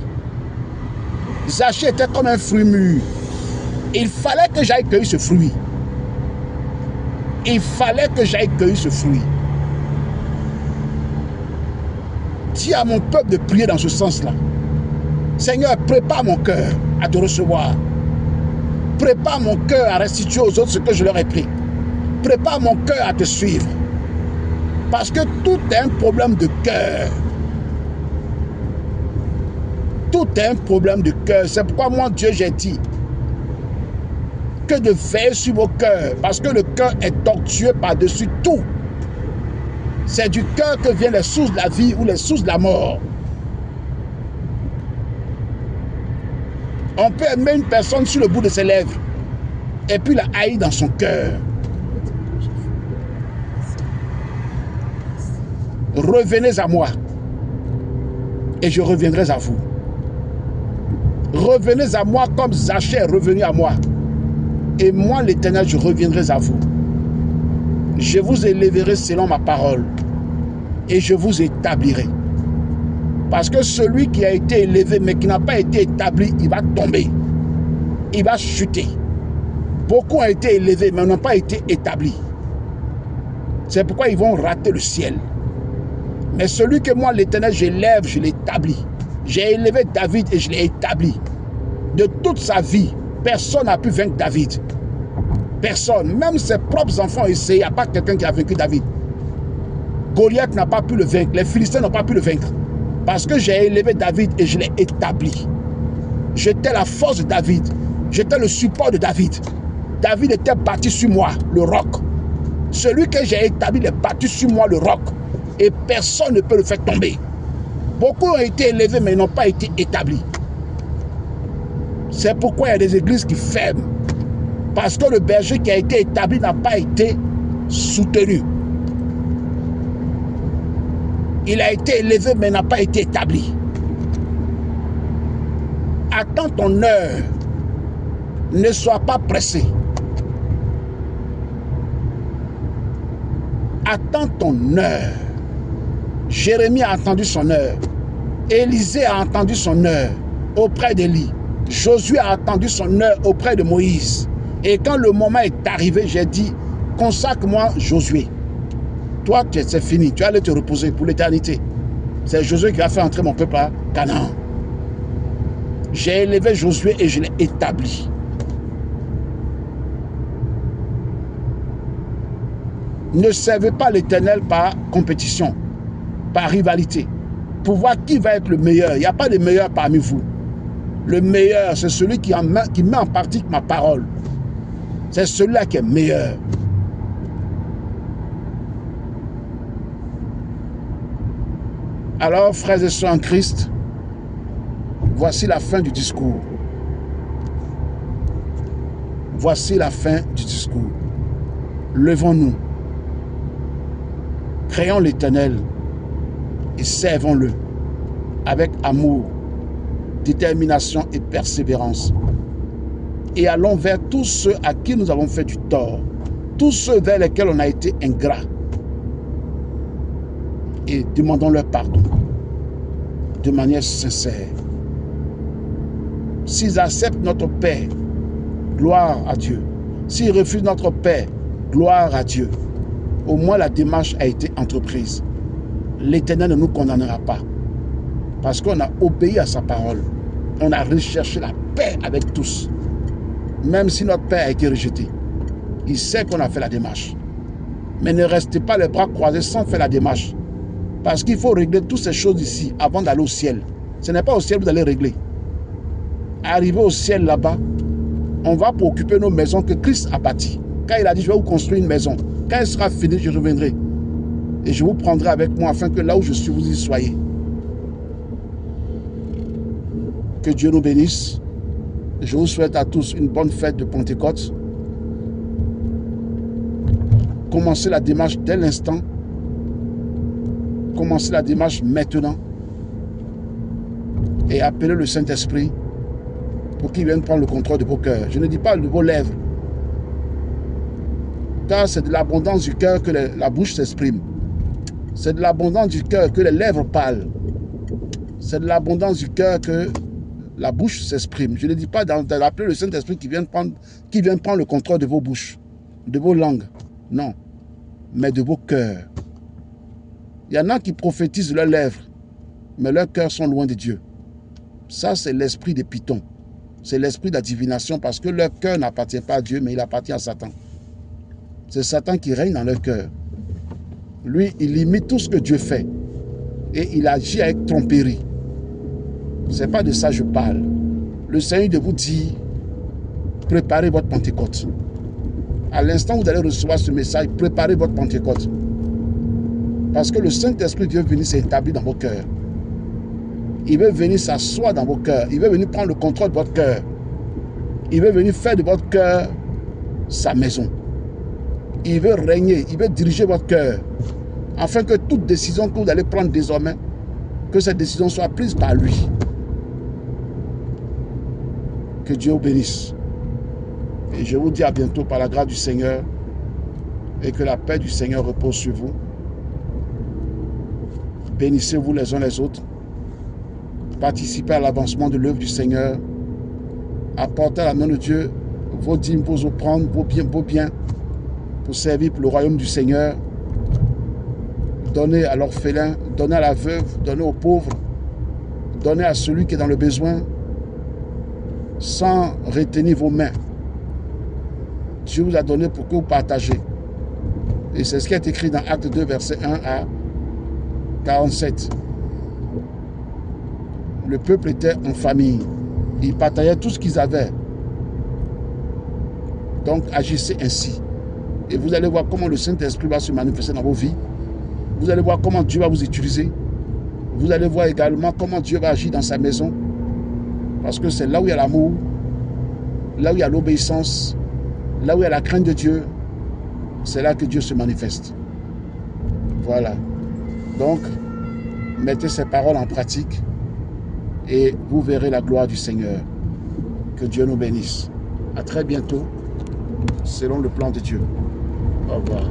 A: Zachée était comme un fruit mûr. Il fallait que j'aille cueillir ce fruit. Il fallait que j'aille cueillir ce fruit. Dis à mon peuple de prier dans ce sens-là. Seigneur, prépare mon cœur à te recevoir. Prépare mon cœur à restituer aux autres ce que je leur ai pris. Prépare mon cœur à te suivre. Parce que tout est un problème de cœur. Tout est un problème de cœur. C'est pourquoi moi, Dieu, j'ai dit que de veiller sur vos cœurs. Parce que le cœur est tortueux par-dessus tout. C'est du cœur que viennent les sources de la vie ou les sources de la mort. On peut aimer une personne sur le bout de ses lèvres et puis la haïr dans son cœur. Revenez à moi et je reviendrai à vous. Revenez à moi comme Zachée est revenu à moi. Et moi, l'Éternel, je reviendrai à vous. Je vous élèverai selon ma parole et je vous établirai. Parce que celui qui a été élevé mais qui n'a pas été établi, il va tomber. Il va chuter. Beaucoup ont été élevés mais n'ont pas été établis. C'est pourquoi ils vont rater le ciel. Mais celui que moi, l'Éternel, j'élève, je l'établis. J'ai élevé David et je l'ai établi. De toute sa vie, personne n'a pu vaincre David. Personne. Même ses propres enfants ont essayé. Il n'y a pas quelqu'un qui a vaincu David. Goliath n'a pas pu le vaincre. Les Philistins n'ont pas pu le vaincre. Parce que j'ai élevé David et je l'ai établi. J'étais la force de David. J'étais le support de David. David était bâti sur moi, le roc. Celui que j'ai établi, il est bâti sur moi, le roc. Et personne ne peut le faire tomber. Beaucoup ont été élevés, mais ils n'ont pas été établis. C'est pourquoi il y a des églises qui ferment. Parce que le berger qui a été établi n'a pas été soutenu. Il a été élevé, mais n'a pas été établi. Attends ton heure. Ne sois pas pressé. Attends ton heure. Jérémie a entendu son heure. Élisée a entendu son heure auprès d'Élie. Josué a entendu son heure auprès de Moïse. Et quand le moment est arrivé, j'ai dit, consacre-moi Josué. Toi, c'est fini. Tu vas aller te reposer pour l'éternité. C'est Josué qui a fait entrer mon peuple à Canaan. J'ai élevé Josué et je l'ai établi. Ne servez pas l'Éternel par compétition, par rivalité, pour voir qui va être le meilleur. Il n'y a pas de meilleur parmi vous. Le meilleur, c'est celui qui met en pratique ma parole. C'est celui-là qui est meilleur. Alors, frères et sœurs en Christ, voici la fin du discours. Voici la fin du discours. Levons-nous. Créons l'Éternel et servons-le avec amour, détermination et persévérance. Et allons vers tous ceux à qui nous avons fait du tort, tous ceux vers lesquels on a été ingrats. Et demandons-leur pardon de manière sincère. S'ils acceptent notre paix, gloire à Dieu. S'ils refusent notre paix, gloire à Dieu. Au moins la démarche a été entreprise. L'Éternel ne nous condamnera pas. Parce qu'on a obéi à sa parole. On a recherché la paix avec tous. Même si notre Père a été rejeté, il sait qu'on a fait la démarche. Mais ne restez pas les bras croisés sans faire la démarche. Parce qu'il faut régler toutes ces choses ici avant d'aller au ciel. Ce n'est pas au ciel que vous allez régler. Arrivé au ciel là-bas, on va pour occuper nos maisons que Christ a bâties. Quand il a dit, je vais vous construire une maison. Quand elle sera finie, je reviendrai. Et je vous prendrai avec moi afin que là où je suis, vous y soyez. Que Dieu nous bénisse. Je vous souhaite à tous une bonne fête de Pentecôte. Commencez la démarche dès l'instant. Commencez la démarche maintenant. Et appelez le Saint-Esprit pour qu'il vienne prendre le contrôle de vos cœurs. Je ne dis pas de vos lèvres. Car c'est de l'abondance du cœur que la bouche s'exprime. C'est de l'abondance du cœur que les lèvres parlent. C'est de l'abondance du cœur que la bouche s'exprime. Je ne dis pas d'appeler le Saint-Esprit qui vient prendre le contrôle de vos bouches, de vos langues. Non, mais de vos cœurs. Il y en a qui prophétisent de leurs lèvres, mais leurs cœurs sont loin de Dieu. Ça, c'est l'esprit des pitons. C'est l'esprit de la divination parce que leur cœur n'appartient pas à Dieu, mais il appartient à Satan. C'est Satan qui règne dans leur cœur. Lui, il imite tout ce que Dieu fait. Et il agit avec tromperie. Ce n'est pas de ça que je parle. Le Seigneur de vous dit, préparez votre Pentecôte. À l'instant où vous allez recevoir ce message, préparez votre Pentecôte. Parce que le Saint-Esprit veut venir s'établir dans vos cœurs. Il veut venir s'asseoir dans vos cœurs. Il veut venir prendre le contrôle de votre cœur. Il veut venir faire de votre cœur sa maison. Il veut régner, il veut diriger votre cœur. Afin que toute décision que vous allez prendre désormais, que cette décision soit prise par lui. Que Dieu vous bénisse. Et je vous dis à bientôt par la grâce du Seigneur. Et que la paix du Seigneur repose sur vous. Bénissez-vous les uns les autres. Participez à l'avancement de l'œuvre du Seigneur. Apportez à la main de Dieu vos dîmes, vos offrandes, vos biens, pour servir pour le royaume du Seigneur. Donnez à l'orphelin, donnez à la veuve, donnez aux pauvres, donnez à celui qui est dans le besoin, sans retenir vos mains. Dieu vous a donné pour que vous partagez. Et c'est ce qui est écrit dans Acte 2, verset 1 à 47. Le peuple était en famille. Ils partageaient tout ce qu'ils avaient. Donc, agissez ainsi. Et vous allez voir comment le Saint-Esprit va se manifester dans vos vies. Vous allez voir comment Dieu va vous utiliser. Vous allez voir également comment Dieu va agir dans sa maison. Parce que c'est là où il y a l'amour, là où il y a l'obéissance, là où il y a la crainte de Dieu, c'est là que Dieu se manifeste. Voilà. Donc, mettez ces paroles en pratique et vous verrez la gloire du Seigneur. Que Dieu nous bénisse. À très bientôt, selon le plan de Dieu. Au revoir.